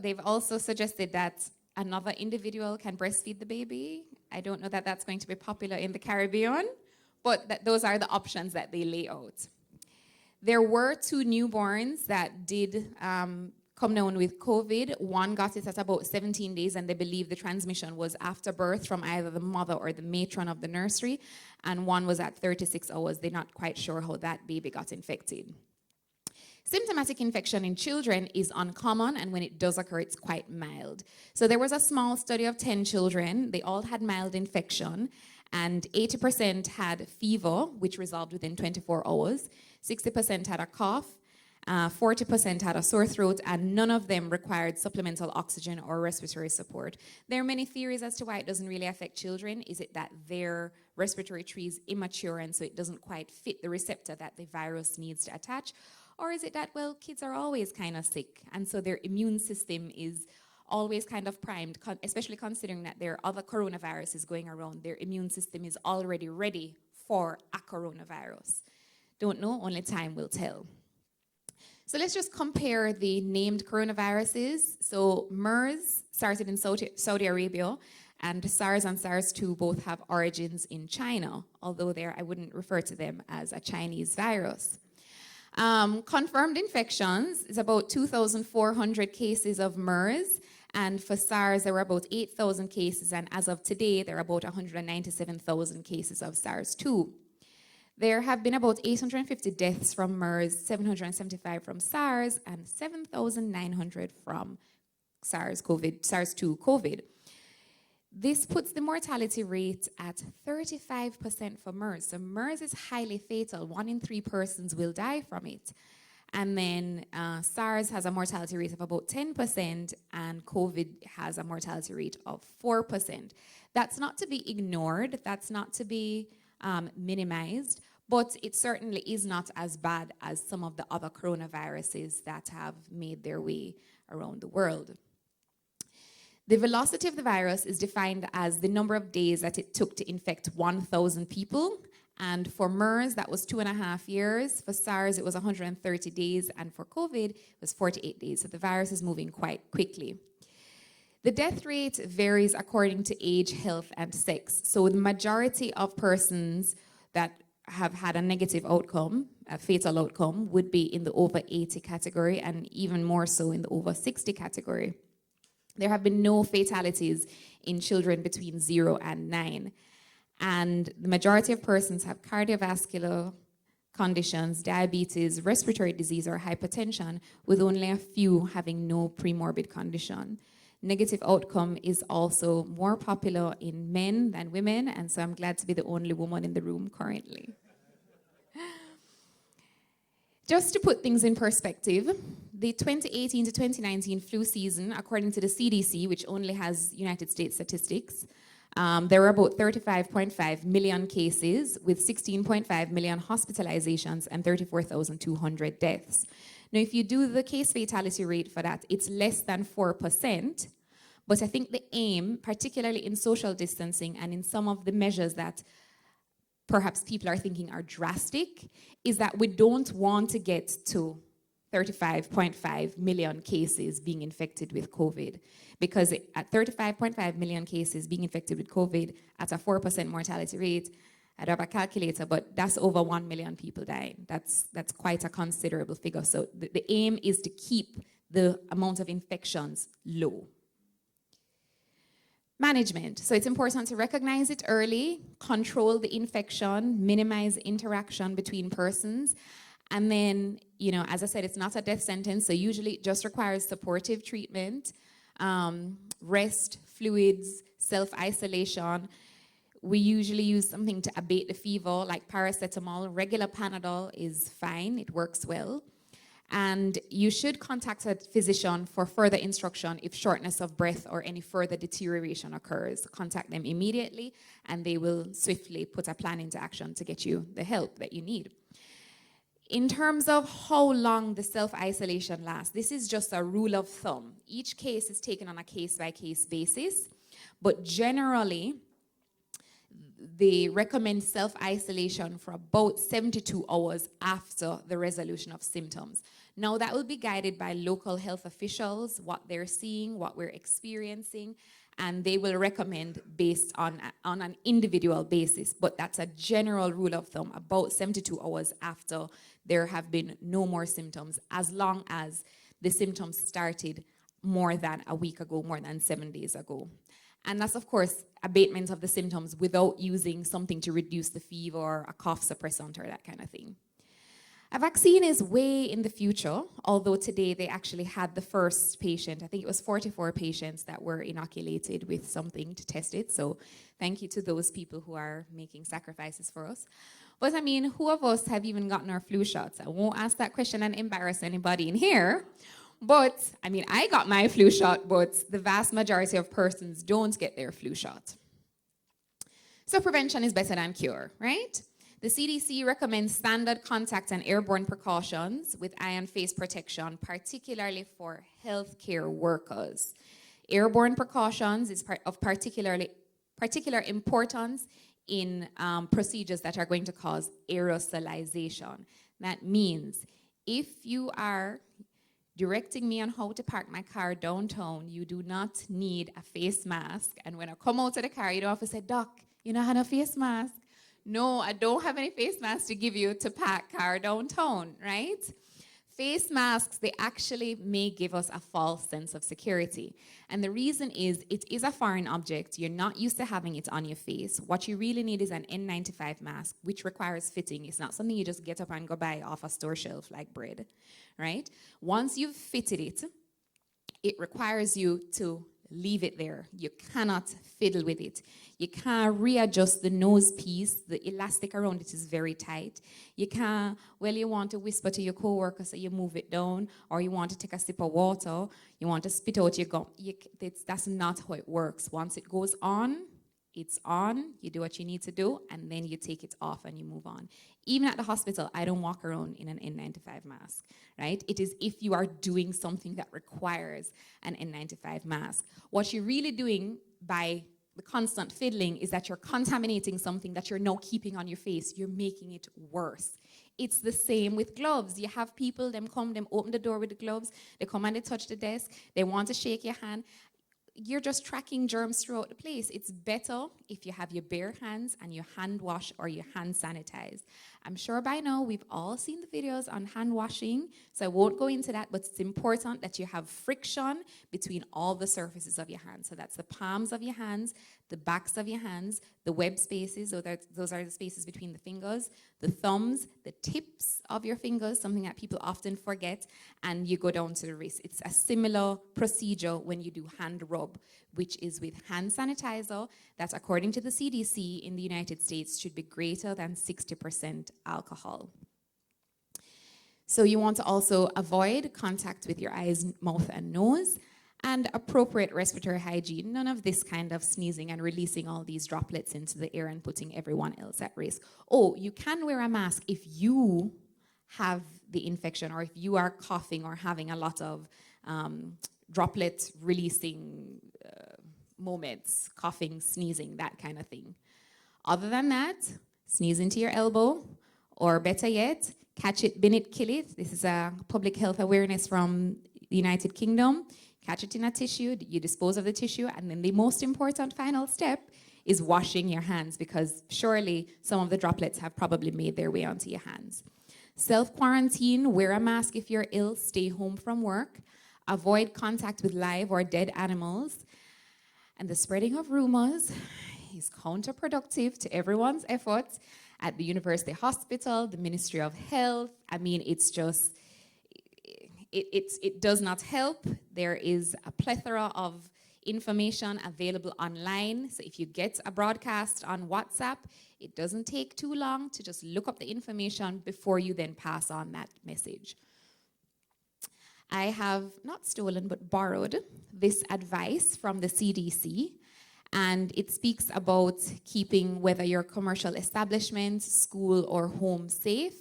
They've also suggested that another individual can breastfeed the baby. I don't know that that's going to be popular in the Caribbean, but those are the options that they lay out. There were 2 newborns that did come down with COVID. One got it at about 17 days, and they believe the transmission was after birth from either the mother or the matron of the nursery, and one was at 36 hours. They're not quite sure how that baby got infected. Symptomatic infection in children is uncommon, and when it does occur, it's quite mild. So there was a small study of 10 children. They all had mild infection, and 80% had fever, which resolved within 24 hours. 60% had a cough, 40% had a sore throat, and none of them required supplemental oxygen or respiratory support. There are many theories as to why it doesn't really affect children. Is it that their respiratory tree is immature, and so it doesn't quite fit the receptor that the virus needs to attach? Or is it that, well, kids are always kind of sick, and so their immune system is always kind of primed, especially considering that there are other coronaviruses going around. Their immune system is already ready for a coronavirus. Don't know, only time will tell. So let's just compare the named coronaviruses. So MERS started in Saudi Arabia, and SARS and SARS-2 both have origins in China, although I wouldn't refer to them as a Chinese virus. Confirmed infections is about 2,400 cases of MERS, and for SARS there were about 8,000 cases, and as of today there are about 197,000 cases of SARS-2. There have been about 850 deaths from MERS, 775 from SARS, and 7,900 from SARS-2 COVID. This puts the mortality rate at 35% for MERS. So MERS is highly fatal. 1 in 3 persons will die from it. And then SARS has a mortality rate of about 10%, and COVID has a mortality rate of 4%. That's not to be ignored. That's not to be minimized. But it certainly is not as bad as some of the other coronaviruses that have made their way around the world. The velocity of the virus is defined as the number of days that it took to infect 1,000 people. And for MERS, that was 2.5 years. For SARS, it was 130 days. And for COVID, it was 48 days. So the virus is moving quite quickly. The death rate varies according to age, health, and sex. So the majority of persons that have had a negative outcome, a fatal outcome, would be in the over 80 category, and even more so in the over 60 category. There have been no fatalities in children between 0 and 9. And the majority of persons have cardiovascular conditions, diabetes, respiratory disease, or hypertension, with only a few having no premorbid condition. Negative outcome is also more popular in men than women, and so I'm glad to be the only woman in the room currently. Just to put things in perspective, the 2018 to 2019 flu season, according to the CDC, which only has United States statistics, there were about 35.5 million cases with 16.5 million hospitalizations and 34,200 deaths. Now, if you do the case fatality rate for that, it's less than 4%, but I think the aim, particularly in social distancing and in some of the measures that perhaps people are thinking are drastic, is that we don't want to get to 35.5 million cases being infected with COVID. Because at 35.5 million cases being infected with COVID at a 4% mortality rate, I don't have a calculator, but that's over 1 million people dying. That's quite a considerable figure. So the aim is to keep the amount of infections low. Management. So it's important to recognize it early, control the infection, minimize interaction between persons. And then, you know, as I said, it's not a death sentence, so usually it just requires supportive treatment, rest, fluids, self-isolation. We usually use something to abate the fever, like paracetamol. Regular Panadol is fine, it works well. And you should contact a physician for further instruction if shortness of breath or any further deterioration occurs. Contact them immediately, and they will swiftly put a plan into action to get you the help that you need. In terms of how long the self-isolation lasts, this is just a rule of thumb. Each case is taken on a case-by-case basis, but generally, they recommend self-isolation for about 72 hours after the resolution of symptoms. Now, that will be guided by local health officials, what they're seeing, what we're experiencing, and they will recommend based on an individual basis. But that's a general rule of thumb, about 72 hours after there have been no more symptoms, as long as the symptoms started more than a week ago, more than 7 days ago. And that's, of course, abatement of the symptoms without using something to reduce the fever or a cough suppressant or that kind of thing. A vaccine is way in the future, although today they actually had the first patient. I think it was 44 patients that were inoculated with something to test it. So thank you to those people who are making sacrifices for us. But I mean, who of us have even gotten our flu shots? I won't ask that question and embarrass anybody in here. But, I mean, I got my flu shot, but the vast majority of persons don't get their flu shot. So prevention is better than cure, right? The CDC recommends standard contact and airborne precautions with eye and face protection, particularly for healthcare workers. Airborne precautions is of particular importance in procedures that are going to cause aerosolization. That means if you are directing me on how to park my car downtown, you do not need a face mask. And when I come out of the car, you don't have to say, "Doc, you don't have a face mask." No, I don't have any face masks to give you to park car downtown, right? Face masks, they actually may give us a false sense of security. And the reason is, it is a foreign object. You're not used to having it on your face. What you really need is an N95 mask, which requires fitting. It's not something you just get up and go buy off a store shelf like bread, right? Once you've fitted it, it requires you to leave it there. You cannot fiddle with it. You can't readjust the nose piece. The elastic around it is very tight. You can't, well, you want to whisper to your coworker, so you move it down, or you want to take a sip of water, you want to spit out your gum. That's not how it works. Once it goes on, it's on, you do what you need to do, and then you take it off and you move on. Even at the hospital, I don't walk around in an N95 mask, right? It is if you are doing something that requires an N95 mask. What you're really doing by the constant fiddling is that you're contaminating something that you're now keeping on your face. You're making it worse. It's the same with gloves. You have people, them open the door with the gloves, they come and they touch the desk, they want to shake your hand. You're just tracking germs throughout the place. It's better if you have your bare hands and you hand wash or you hand sanitize. I'm sure by now we've all seen the videos on hand washing, so I won't go into that, but it's important that you have friction between all the surfaces of your hands. So that's the palms of your hands, the backs of your hands, the web spaces, those are the spaces between the fingers, the thumbs, the tips of your fingers, something that people often forget, and you go down to the wrist. It's a similar procedure when you do hand rub, which is with hand sanitizer that, according to the CDC in the United States, should be greater than 60% alcohol. So you want to also avoid contact with your eyes, mouth, and nose, and appropriate respiratory hygiene. None of this kind of sneezing and releasing all these droplets into the air and putting everyone else at risk. Oh, you can wear a mask if you have the infection or if you are coughing or having a lot of droplet releasing moments, coughing, sneezing, that kind of thing. Other than that, sneeze into your elbow, or better yet, catch it, bin it, kill it. This is a public health awareness from the United Kingdom. Catch it in a tissue, you dispose of the tissue, and then the most important final step is washing your hands, because surely some of the droplets have probably made their way onto your hands. Self-quarantine, wear a mask if you're ill, stay home from work, avoid contact with live or dead animals, and the spreading of rumors is counterproductive to everyone's efforts at the university hospital, the Ministry of Health. I mean, it's just, it does not help. There is a plethora of information available online. So if you get a broadcast on WhatsApp, it doesn't take too long to just look up the information before you then pass on that message. I have not stolen but borrowed this advice from the CDC, and it speaks about keeping whether your commercial establishment, school, or home safe.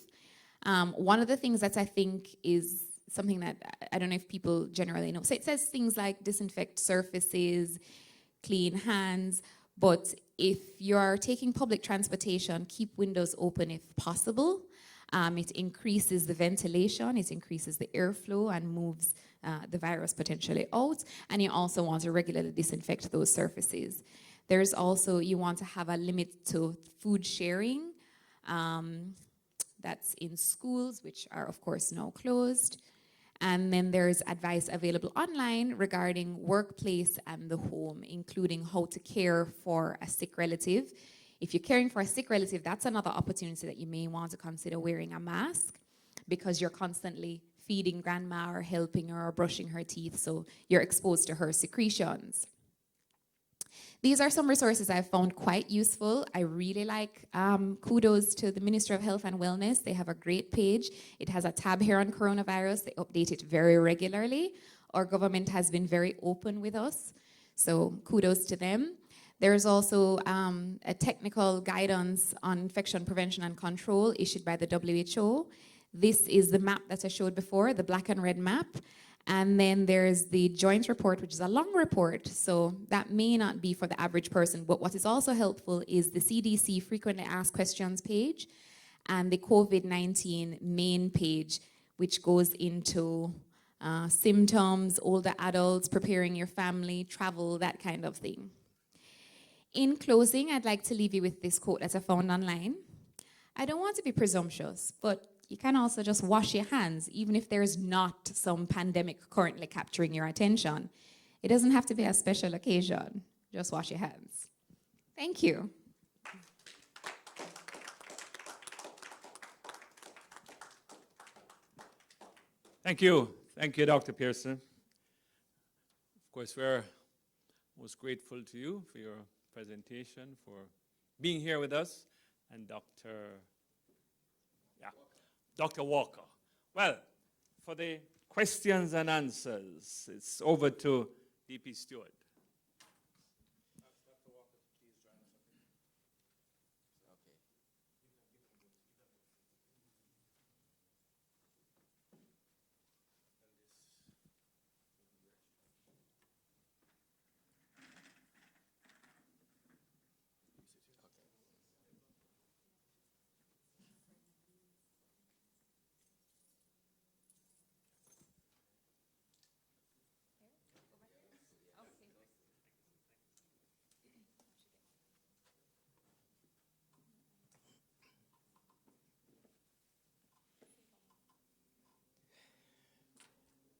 One of the things that I think is something that I don't know if people generally know. So it says things like disinfect surfaces, clean hands, but if you're taking public transportation, keep windows open if possible. It increases the ventilation, it increases the airflow and moves the virus potentially out. And you also want to regularly disinfect those surfaces. There's also, you want to have a limit to food sharing. That's in schools, which are of course now closed. And then there's advice available online regarding workplace and the home, including how to care for a sick relative. If you're caring for a sick relative, that's another opportunity that you may want to consider wearing a mask, because you're constantly feeding grandma or helping her or brushing her teeth, so you're exposed to her secretions. These are some resources I've found quite useful. I really like kudos to the Ministry of Health and Wellness. They have a great page. It has a tab here on coronavirus. They update it very regularly. Our government has been very open with us, so kudos to them. There's also a technical guidance on infection prevention and control issued by the WHO. This is the map that I showed before, the black and red map. And then there's the joint report, which is a long report, so that may not be for the average person. But what is also helpful is the CDC frequently asked questions page and the COVID-19 main page, which goes into symptoms, older adults, preparing your family, travel, that kind of thing. In closing, I'd like to leave you with this quote that I found online. I don't want to be presumptuous, but you can also just wash your hands, even if there's not some pandemic currently capturing your attention. It doesn't have to be a special occasion. Just wash your hands. Thank you. Thank you. Thank you, Dr. Pearson. Of course, we're most grateful to you for your presentation, for being here with us, and Dr. Walker. Well, for the questions and answers, it's over to DP Stewart. Dr. Walker, please join us. Okay.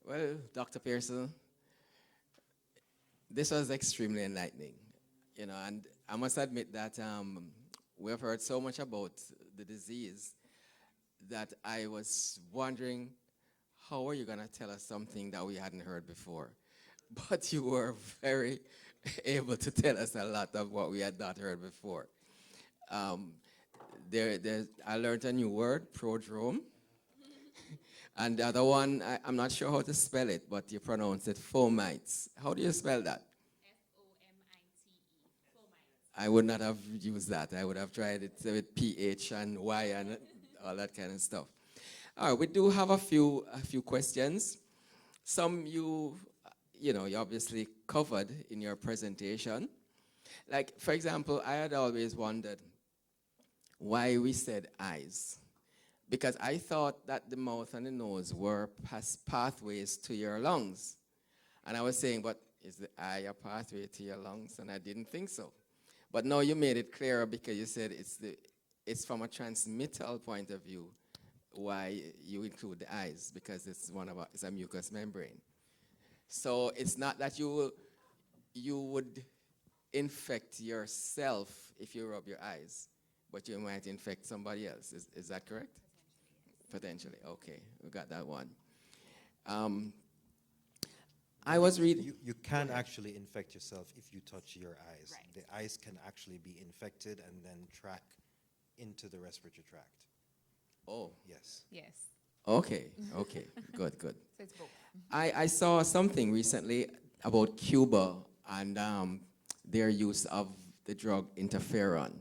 Well, Dr. Pearson, this was extremely enlightening, and I must admit that we have heard so much about the disease that I was wondering, how are you going to tell us something that we hadn't heard before? But you were very able to tell us a lot of what we had not heard before. I learned a new word, prodrome. And the other one, I'm not sure how to spell it, but you pronounce it fomites. How do you spell that? F-O-M-I-T-E, fomites. I would not have used that. I would have tried it with PH and Y and all that kind of stuff. All right, we do have a few questions. Some you obviously covered in your presentation. Like, for example, I had always wondered why we said eyes. Because I thought that the mouth and the nose were pathways to your lungs. And I was saying, but is the eye a pathway to your lungs? And I didn't think so. But now you made it clearer because you said it's from a transmittal point of view why you include the eyes, because it's a mucous membrane. So it's not that you would infect yourself if you rub your eyes, but you might infect somebody else. Is that correct? Potentially. Okay, we got that one. I was reading. You can actually infect yourself if you touch your eyes. Right. The eyes can actually be infected and then track into the respiratory tract. Oh, Yes. Yes. okay, good. So it's both. I saw something recently about Cuba and their use of the drug interferon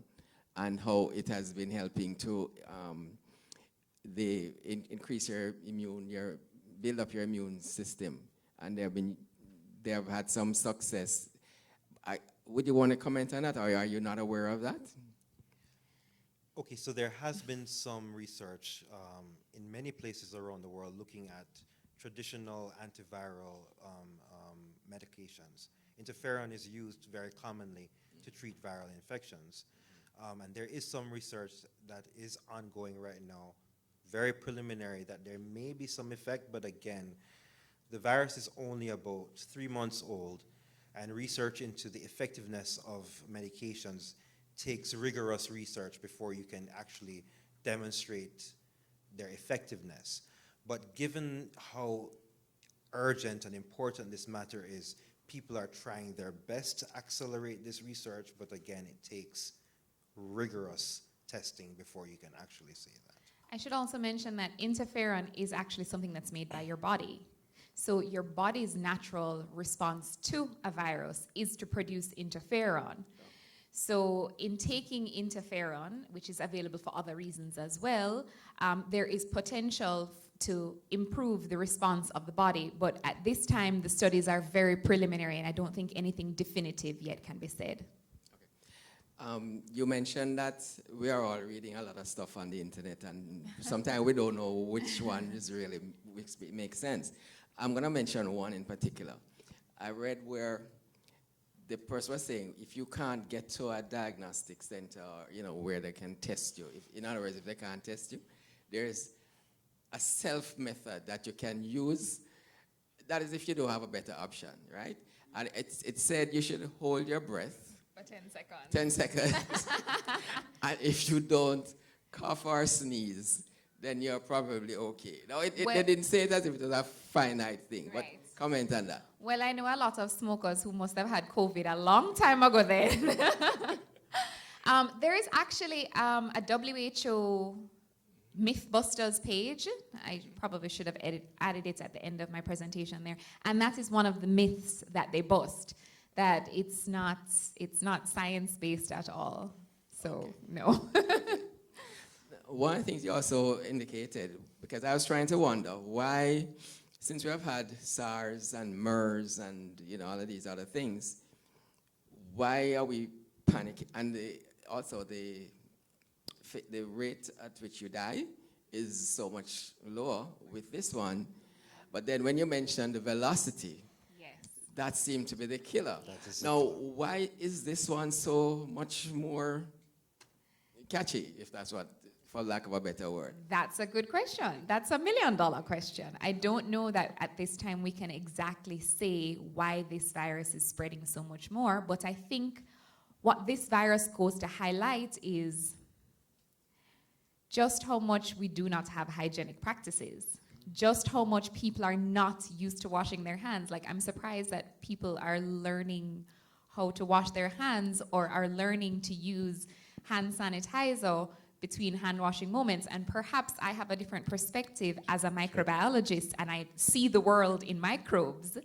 and how it has been helping to increase your build up your immune system, and they have had some success. Would you want to comment on that, or are you not aware of that? Okay, so there has been some research in many places around the world looking at traditional antiviral medications. Interferon is used very commonly to treat viral infections. And there is some research that is ongoing right now, very preliminary, that there may be some effect, but again, the virus is only about 3 months old, and research into the effectiveness of medications takes rigorous research before you can actually demonstrate their effectiveness. But given how urgent and important this matter is, people are trying their best to accelerate this research, but again, it takes rigorous testing before you can actually say that. I should also mention that interferon is actually something that's made by your body. So your body's natural response to a virus is to produce interferon. So in taking interferon, which is available for other reasons as well, there is potential to improve the response of the body. But at this time, the studies are very preliminary, and I don't think anything definitive yet can be said. You mentioned that we are all reading a lot of stuff on the internet, and sometimes we don't know which one is really which makes sense. I'm going to mention one in particular. I read where the person was saying, if you can't get to a diagnostic center, where they can test you, in other words, if they can't test you, there's a self method that you can use. That is if you don't have a better option, right? And it said you should hold your breath For 10 seconds. 10 seconds. And if you don't cough or sneeze, then you're probably okay. Now, they didn't say it as if it was a finite thing, but Right. comment on that. Well, I know a lot of smokers who must have had COVID a long time ago then. There is actually a WHO Mythbusters page. I probably should have added it at the end of my presentation there. And that is one of the myths that they bust, that it's not science-based at all. So, no. One of the things you also indicated, because I was trying to wonder why, since we have had SARS and MERS and all of these other things, why are we panicking? And also the rate at which you die is so much lower with this one. But then when you mentioned the velocity, Yes. that seemed to be the killer. That is the Now, killer. why is this one so much more catchy, if that's what, for lack of a better word? That's a good question. That's $1 million question. I don't know that at this time we can exactly say why this virus is spreading so much more, but I think what this virus goes to highlight is just how much we do not have hygienic practices, just how much people are not used to washing their hands. Like, I'm surprised that people are learning how to wash their hands or are learning to use hand sanitizer between hand washing moments. And perhaps I have a different perspective as a microbiologist and I see the world in microbes.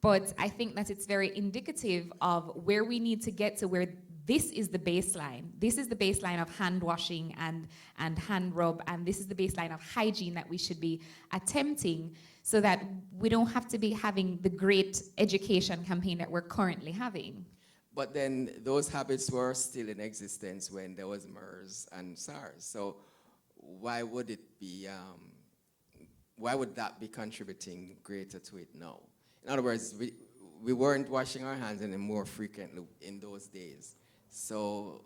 But I think that it's very indicative of where we need to get to, where this is the baseline. This is the baseline of hand washing and hand rub, and this is the baseline of hygiene that we should be attempting so that we don't have to be having the great education campaign that we're currently having. But then those habits were still in existence when there was MERS and SARS. So why would it be? Why would that be contributing greater to it now? In other words, we weren't washing our hands any more frequently in those days. So,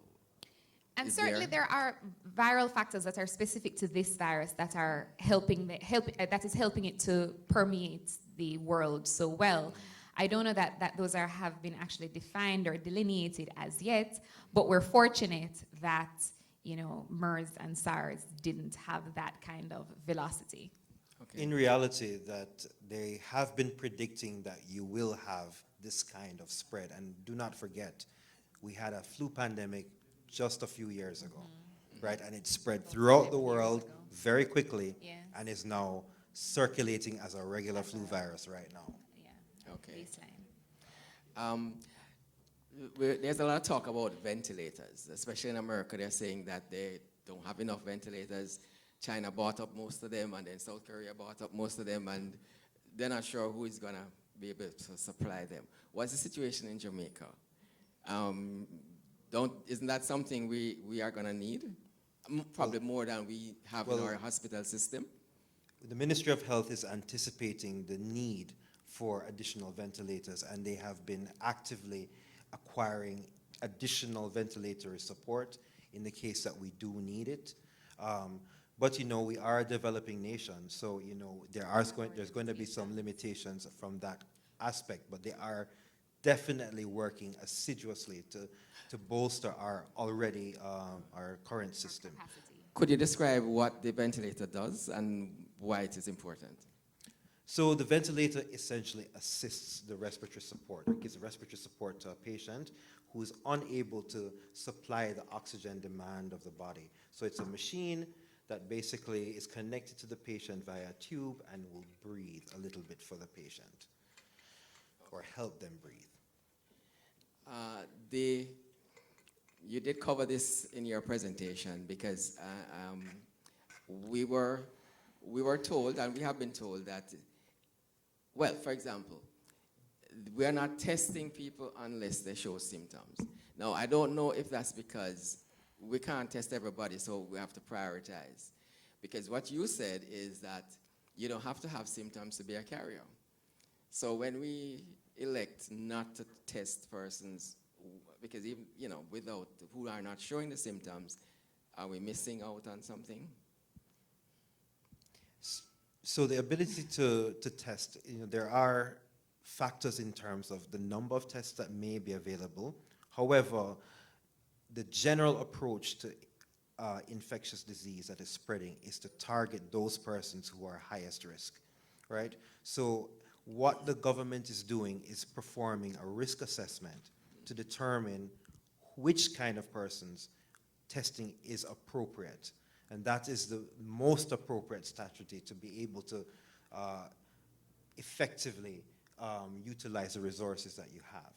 And is certainly there are viral factors that are specific to this virus that are that is helping it to permeate the world so well. I don't know that those have been actually defined or delineated as yet, but we're fortunate that, you know, MERS and SARS didn't have that kind of velocity. Okay. In reality, that they have been predicting that you will have this kind of spread. And do not forget, we had a flu pandemic just a few years ago, right? And it spread throughout the world very quickly, Yes. and is now circulating as a regular flu virus right now. Yeah. Okay. Baseline. There's a lot of talk about ventilators, especially in America. They're saying that they don't have enough ventilators. China bought up most of them, and then South Korea bought up most of them, and they're not sure who is going to be able to supply them. What's the situation in Jamaica? Isn't that something we are going to need? Probably more than we have in our hospital system. The Ministry of Health is anticipating the need for additional ventilators, and they have been actively acquiring additional ventilator support in the case that we do need it. But, you know, we are a developing nation, so, you know, there's going to be some limitations from that aspect, but they are definitely working assiduously to bolster our already, our current system. Could you describe what the ventilator does and why it is important? So the ventilator essentially assists the respiratory support, or gives respiratory support to a patient who is unable to supply the oxygen demand of the body. So it's a machine that basically is connected to the patient via a tube and will breathe a little bit for the patient, or help them breathe. You did cover this in your presentation because we were told, and we have been told that, well, for example, we are not testing people unless they show symptoms. Now, I don't know if that's because we can't test everybody, so we have to prioritize. Because what you said is that you don't have to have symptoms to be a carrier. So when we elect not to test persons, because even, you know, who are not showing the symptoms, are we missing out on something? So the ability to test, you know, there are factors in terms of the number of tests that may be available. However, the general approach to infectious disease that is spreading is to target those persons who are highest risk, right? So what the government is doing is performing a risk assessment to determine which kind of persons testing is appropriate. And that is the most appropriate strategy to be able to effectively utilize the resources that you have.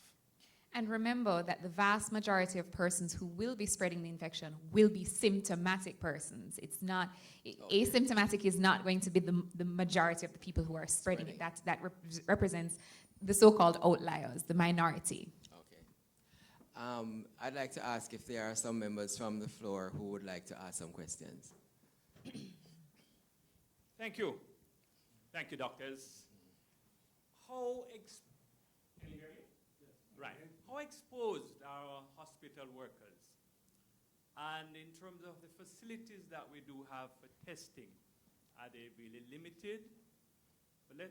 And remember that the vast majority of persons who will be spreading the infection will be symptomatic persons. It's not, asymptomatic is not going to be the majority of the people who are spreading it. That represents the so-called outliers, the minority. I'd like to ask if there are some members from the floor who would like to ask some questions. Thank you. Thank you, doctors. Can you hear me? Yes. Right. How exposed are our hospital workers? And in terms of the facilities that we do have for testing, are they really limited?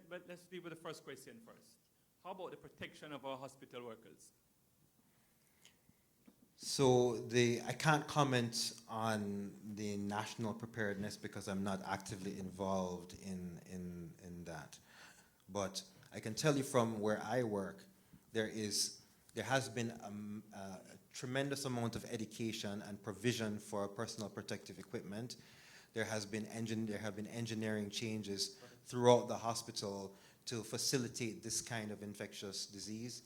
But let's deal with the first question first. How about the protection of our hospital workers? So I can't comment on the national preparedness because I'm not actively involved in that. But I can tell you from where I work, there has been a tremendous amount of education and provision for personal protective equipment. There have been engineering changes throughout the hospital to facilitate this kind of infectious disease.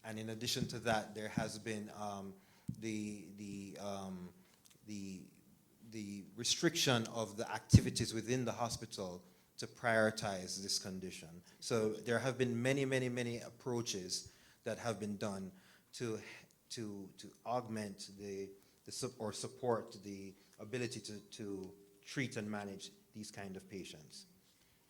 And in addition to that, there has been the restriction of the activities within the hospital to prioritize this condition. So there have been many approaches that have been done to augment or support the ability to treat and manage these kind of patients.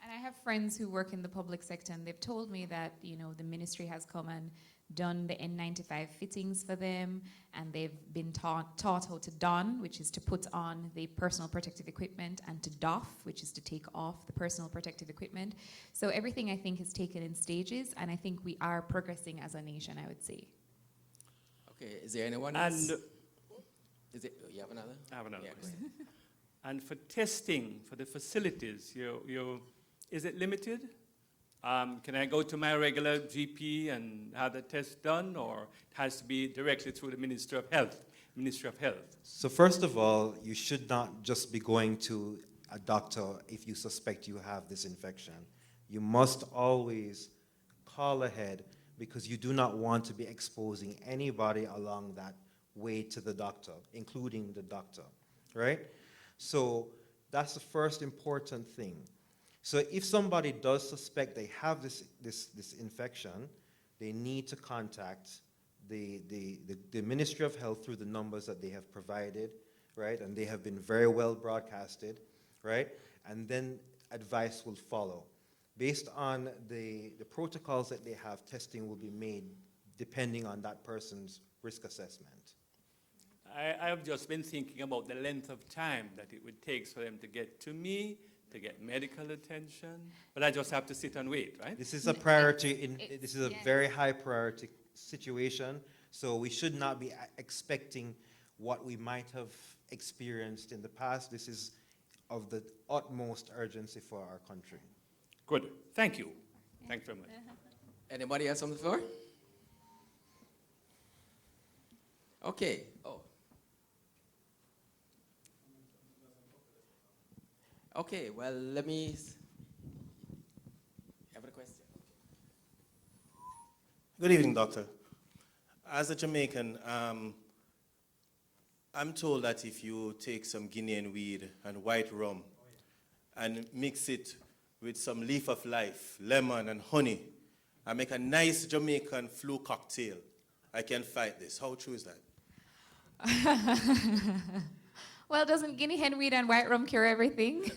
And I have friends who work in the public sector, and they've told me that, you know, the ministry has come and done the N95 fittings for them, and they've been taught how to don, which is to put on the personal protective equipment, and to doff, which is to take off the personal protective equipment. So everything, I think, is taken in stages, and I think we are progressing as a nation, I would say. Okay, is there anyone else? And You have another? I have another Yeah, question. And for testing, for the facilities, is it limited? Can I go to my regular GP and have the test done, or it has to be directly through the Ministry of Health? So first of all, you should not just be going to a doctor if you suspect you have this infection. You must always call ahead, because you do not want to be exposing anybody along that way to the doctor, including the doctor, right? So that's the first important thing. So if somebody does suspect they have this infection, they need to contact the Ministry of Health through the numbers that they have provided, right? And they have been very well broadcasted, right? And then advice will follow. Based on the protocols that they have, testing will be made depending on that person's risk assessment. I have just been thinking about the length of time that it would take for them to get to me, to get medical attention, but I just have to sit and wait, right? This is a priority, this is a yeah. very high priority situation, so we should not be expecting what we might have experienced in the past. This is of the utmost urgency for our country. Good. Thank you. Thank you very much. Anybody else on the floor? Okay. Oh. Okay, well, let me have a question. Good evening, Doctor. As a Jamaican, I'm told that if you take some Guinean weed and white rum and mix it with some leaf of life, lemon and honey, and make a nice Jamaican flu cocktail, I can fight this. How true is that? Well, doesn't guinea hen weed and white rum cure everything?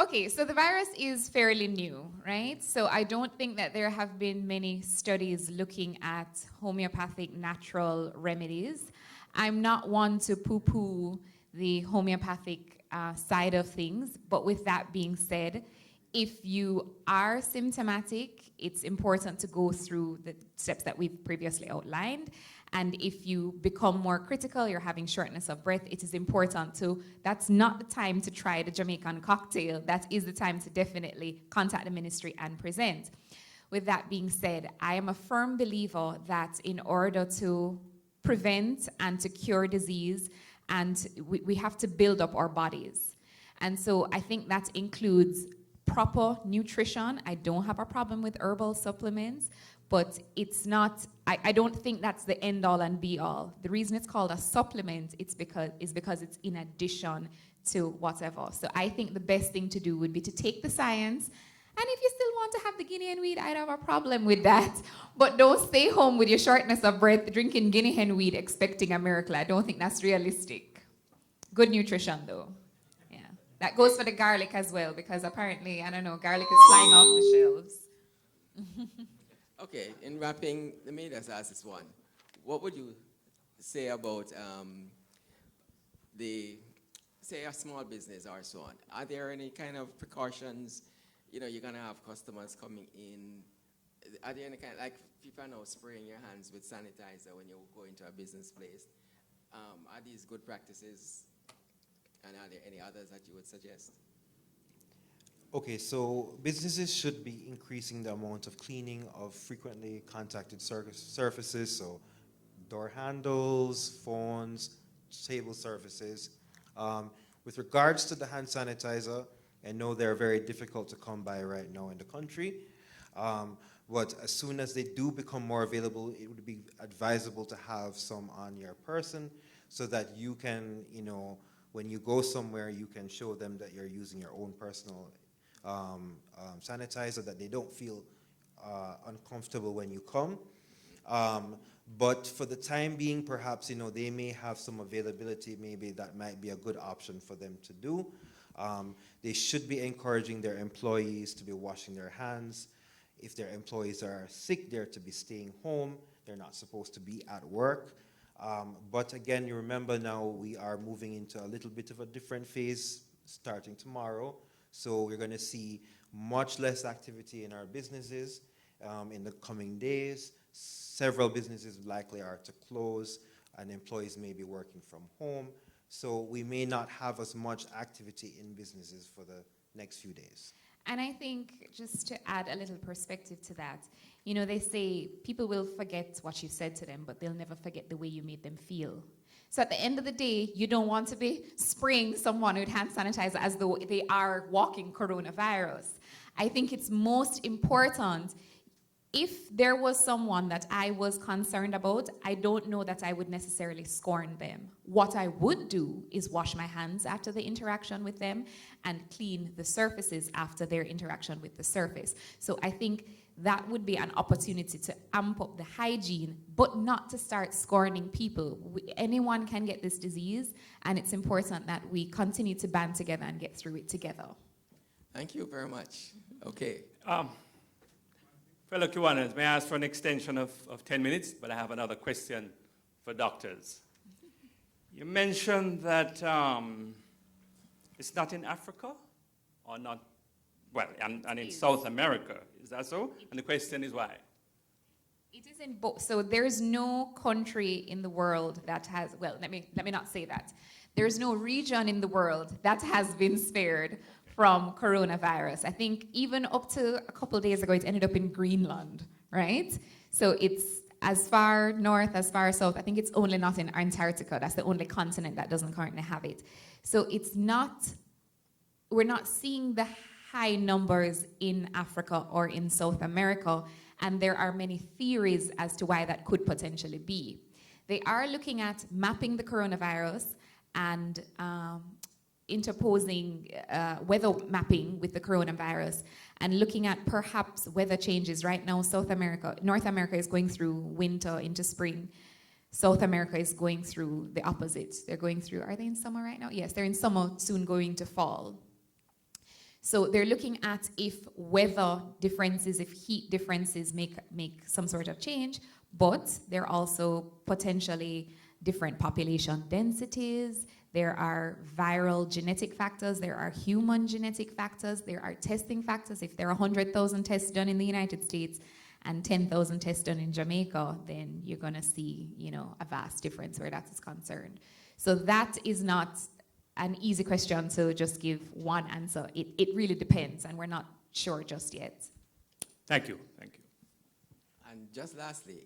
Okay, so the virus is fairly new, right? So I don't think that there have been many studies looking at homeopathic natural remedies. I'm not one to poo-poo the homeopathic side of things, but with that being said, if you are symptomatic, it's important to go through the steps that we've previously outlined. And if you become more critical, you're having shortness of breath, it is important to, that's not the time to try the Jamaican cocktail. That is the time to definitely contact the ministry and present. With that being said, I am a firm believer that in order to prevent and to cure disease, and we have to build up our bodies. And so I think that includes proper nutrition. I don't have a problem with herbal supplements, but it's not, I don't think that's the end all and be all. The reason it's called a supplement is because it's in addition to whatever. So I think the best thing to do would be to take the science, and if you still want to have the Guinea hen weed, I don't have a problem with that. But don't stay home with your shortness of breath drinking Guinea hen weed expecting a miracle. I don't think that's realistic. Good nutrition though. Yeah. That goes for the garlic as well, because apparently, I don't know, garlic is flying off the shelves. Okay, in wrapping, let me just ask this one. What would you say about say a small business or so on? Are there any kind of precautions? You know, you're gonna have customers coming in. Are there any kind, like people are now spraying your hands with sanitizer when you go into a business place? Are these good practices? And are there any others that you would suggest? Okay, so businesses should be increasing the amount of cleaning of frequently contacted surfaces, so door handles, phones, table surfaces. With regards to the hand sanitizer, I know they're very difficult to come by right now in the country, but as soon as they do become more available, it would be advisable to have some on your person so that you can, you know, when you go somewhere, you can show them that you're using your own personal sanitizer, that they don't feel uncomfortable when you come. But for the time being, perhaps, you know, they may have some availability, maybe that might be a good option for them to do. They should be encouraging their employees to be washing their hands If their employees are sick, they're to be staying home. They're not supposed to be at work. But again, you remember now we are moving into a little bit of a different phase starting tomorrow. So we're going to see much less activity in our businesses in the coming days. Several businesses likely are to close, and employees may be working from home. So we may not have as much activity in businesses for the next few days. And I think, just to add a little perspective to that, you know, they say people will forget what you said to them, but they'll never forget the way you made them feel. So at the end of the day, you don't want to be spraying someone with hand sanitizer as though they are walking coronavirus. I think it's most important. If there was someone that I was concerned about, I don't know that I would necessarily scorn them. What I would do is wash my hands after the interaction with them and clean the surfaces after their interaction with the surface. So I think that would be an opportunity to amp up the hygiene, but not to start scorning people. Anyone can get this disease, and it's important that we continue to band together and get through it together. Thank you very much. Okay. Fellow Kiwanis, may I ask for an extension of 10 minutes? But I have another question for doctors. You mentioned that it's not in Africa, or not, well, and in South America. Is that so? And the question is why? It is in both. So there's no country in the world that has, well, let me not say that. There's no region in the world that has been spared from coronavirus. I think even up to a couple of days ago, it ended up in Greenland, right? So it's as far north, as far south. I think it's only not in Antarctica. That's the only continent that doesn't currently have it. So it's not, we're not seeing the high numbers in Africa or in South America, and there are many theories as to why that could potentially be. They are looking at mapping the coronavirus and interposing weather mapping with the coronavirus and looking at perhaps weather changes. Right now, North America is going through winter into spring. South America is going through the opposite. They're going through, are they in summer right now? Yes, they're in summer, soon going to fall. So they're looking at if weather differences, if heat differences make some sort of change, but they're also potentially different population densities. There are viral genetic factors, there are human genetic factors, there are testing factors. If there are 100,000 tests done in the United States and 10,000 tests done in Jamaica, then you're gonna see, you know, a vast difference where that is concerned. So that is not an easy question to just give one answer. It really depends, and we're not sure just yet. Thank you, thank you. And just lastly,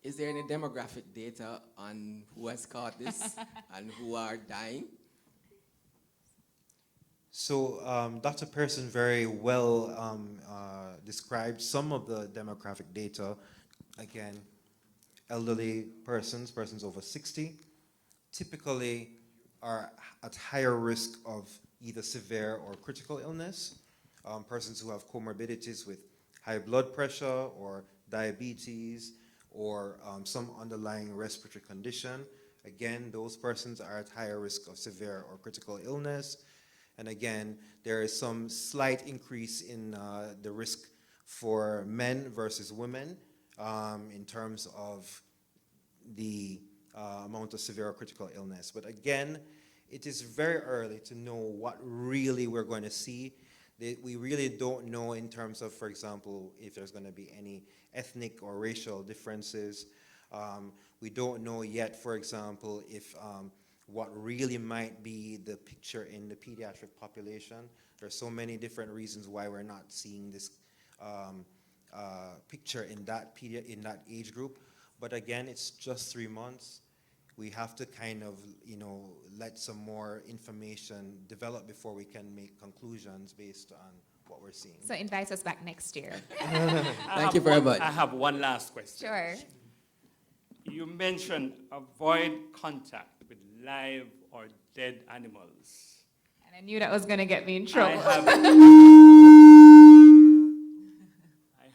is there any demographic data on who has caught this and who are dying? So Dr. Pearson very well described some of the demographic data. Again, elderly persons over 60, typically are at higher risk of either severe or critical illness. Persons who have comorbidities with high blood pressure or diabetes or some underlying respiratory condition. Again, those persons are at higher risk of severe or critical illness. And again, there is some slight increase in the risk for men versus women in terms of the amount of severe or critical illness. But again, it is very early to know what really we're going to see. We really don't know in terms of, for example, if there's going to be any ethnic or racial differences. We don't know yet, for example, if what really might be the picture in the pediatric population. There's so many different reasons why we're not seeing this picture in that age group. But again, it's just 3 months. We have to kind of, let some more information develop before we can make conclusions based on what we're seeing. So invite us back next year. Thank you very much. I have one last question. Sure. You mentioned avoid contact with live or dead animals. And I knew that was going to get me in trouble. I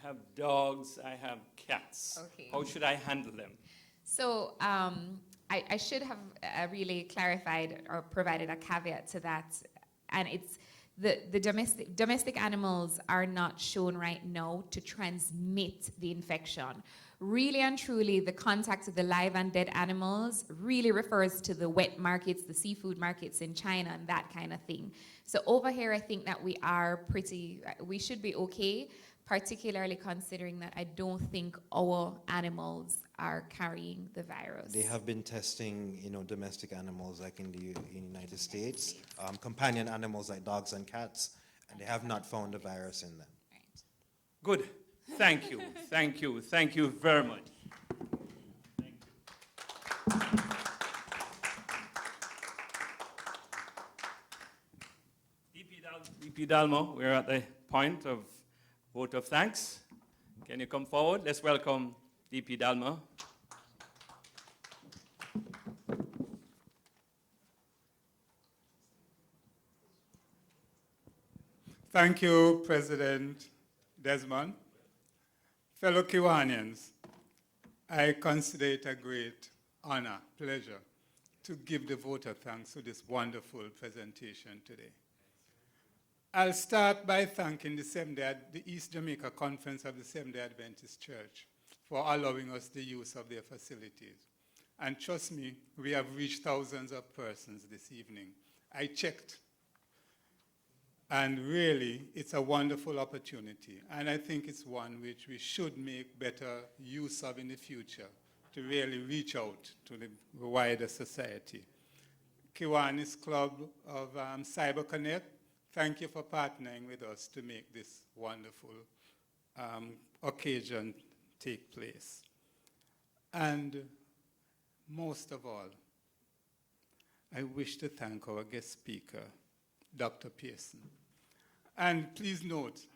have dogs, I have cats. Okay. How should I handle them? So I should have really clarified or provided a caveat to that. And it's the domestic animals are not shown right now to transmit the infection. Really and truly, the contact of the live and dead animals really refers to the wet markets, the seafood markets in China and that kind of thing. So over here, I think that we should be okay, particularly considering that I don't think our animals are carrying the virus. They have been testing, domestic animals like in the United States, companion animals like dogs and cats, and they have not found the virus in them. Right. Good. Thank you. Thank you. Thank you very much. Thank you. DP Dalmo, we're at the point of vote of thanks. Can you come forward? Let's welcome DP Dalmo. Thank you, President Desmond. Fellow Kiwanians, I consider it a great honor, pleasure, to give the vote of thanks to this wonderful presentation today. I'll start by thanking the East Jamaica Conference of the Seventh-day Adventist Church for allowing us the use of their facilities. And trust me, we have reached thousands of persons this evening. I checked. And really, it's a wonderful opportunity. And I think it's one which we should make better use of in the future to really reach out to the wider society. Kiwanis Club of Cyber Connect, thank you for partnering with us to make this wonderful occasion take place. And most of all, I wish to thank our guest speaker, Dr. Pearson. And please note,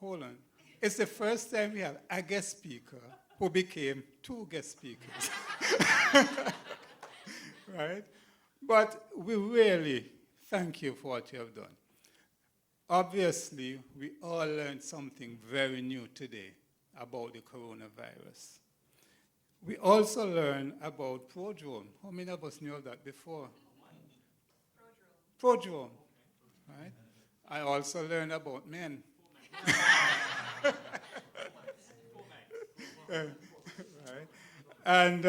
hold on, it's the first time we have a guest speaker who became two guest speakers. Right? But we really thank you for what you have done. Obviously, we all learned something very new today about the coronavirus. We also learned about prodrome. How many of us knew of that before? Prodrome, right? I also learned about men. Right? And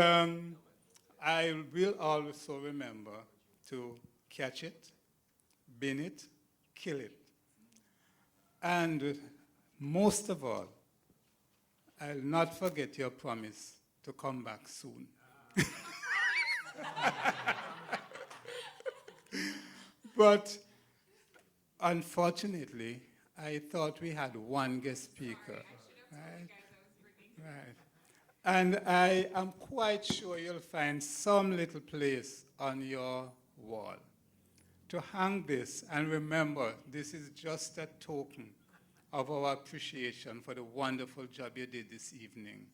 I will also remember to catch it, bin it, kill it. And most of all, I'll not forget your promise to come back soon. But unfortunately, I thought we had one guest speaker. Right? Right. And I am quite sure you'll find some little place on your wall to hang this. And remember, this is just a token of our appreciation for the wonderful job you did this evening.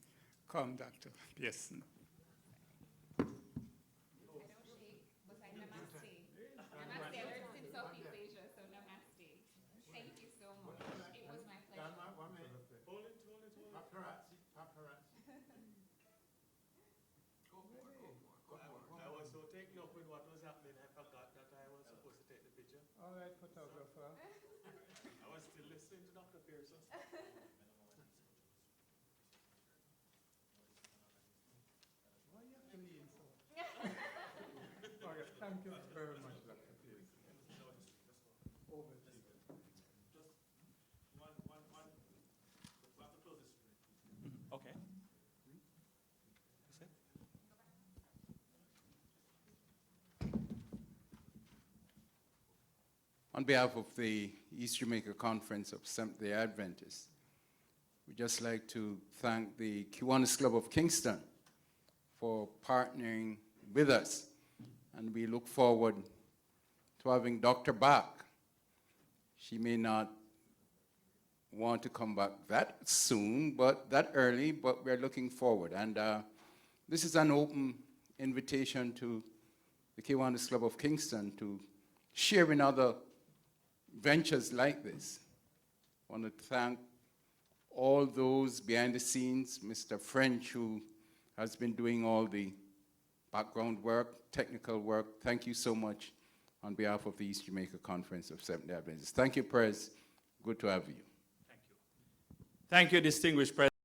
Come, Dr. Pearson. All right, photographer. I was still listening to Dr. Pearson. Why you have to lean so? Okay, thank you very much, Dr. Pearson. Over to you. Just one. We have to close this screen. Okay. On behalf of the East Jamaica Conference of Seventh-day Adventists, we'd just like to thank the Kiwanis Club of Kingston for partnering with us. And we look forward to having Dr. back. She may not want to come back that soon, but that early, but we're looking forward. And this is an open invitation to the Kiwanis Club of Kingston to share in other ventures like this. I want to thank all those behind the scenes, Mr. French, who has been doing all the background work, technical work. Thank you so much on behalf of the East Jamaica Conference of Seventh-day Adventists. Thank you, Prez. Good to have you. Thank you, distinguished President.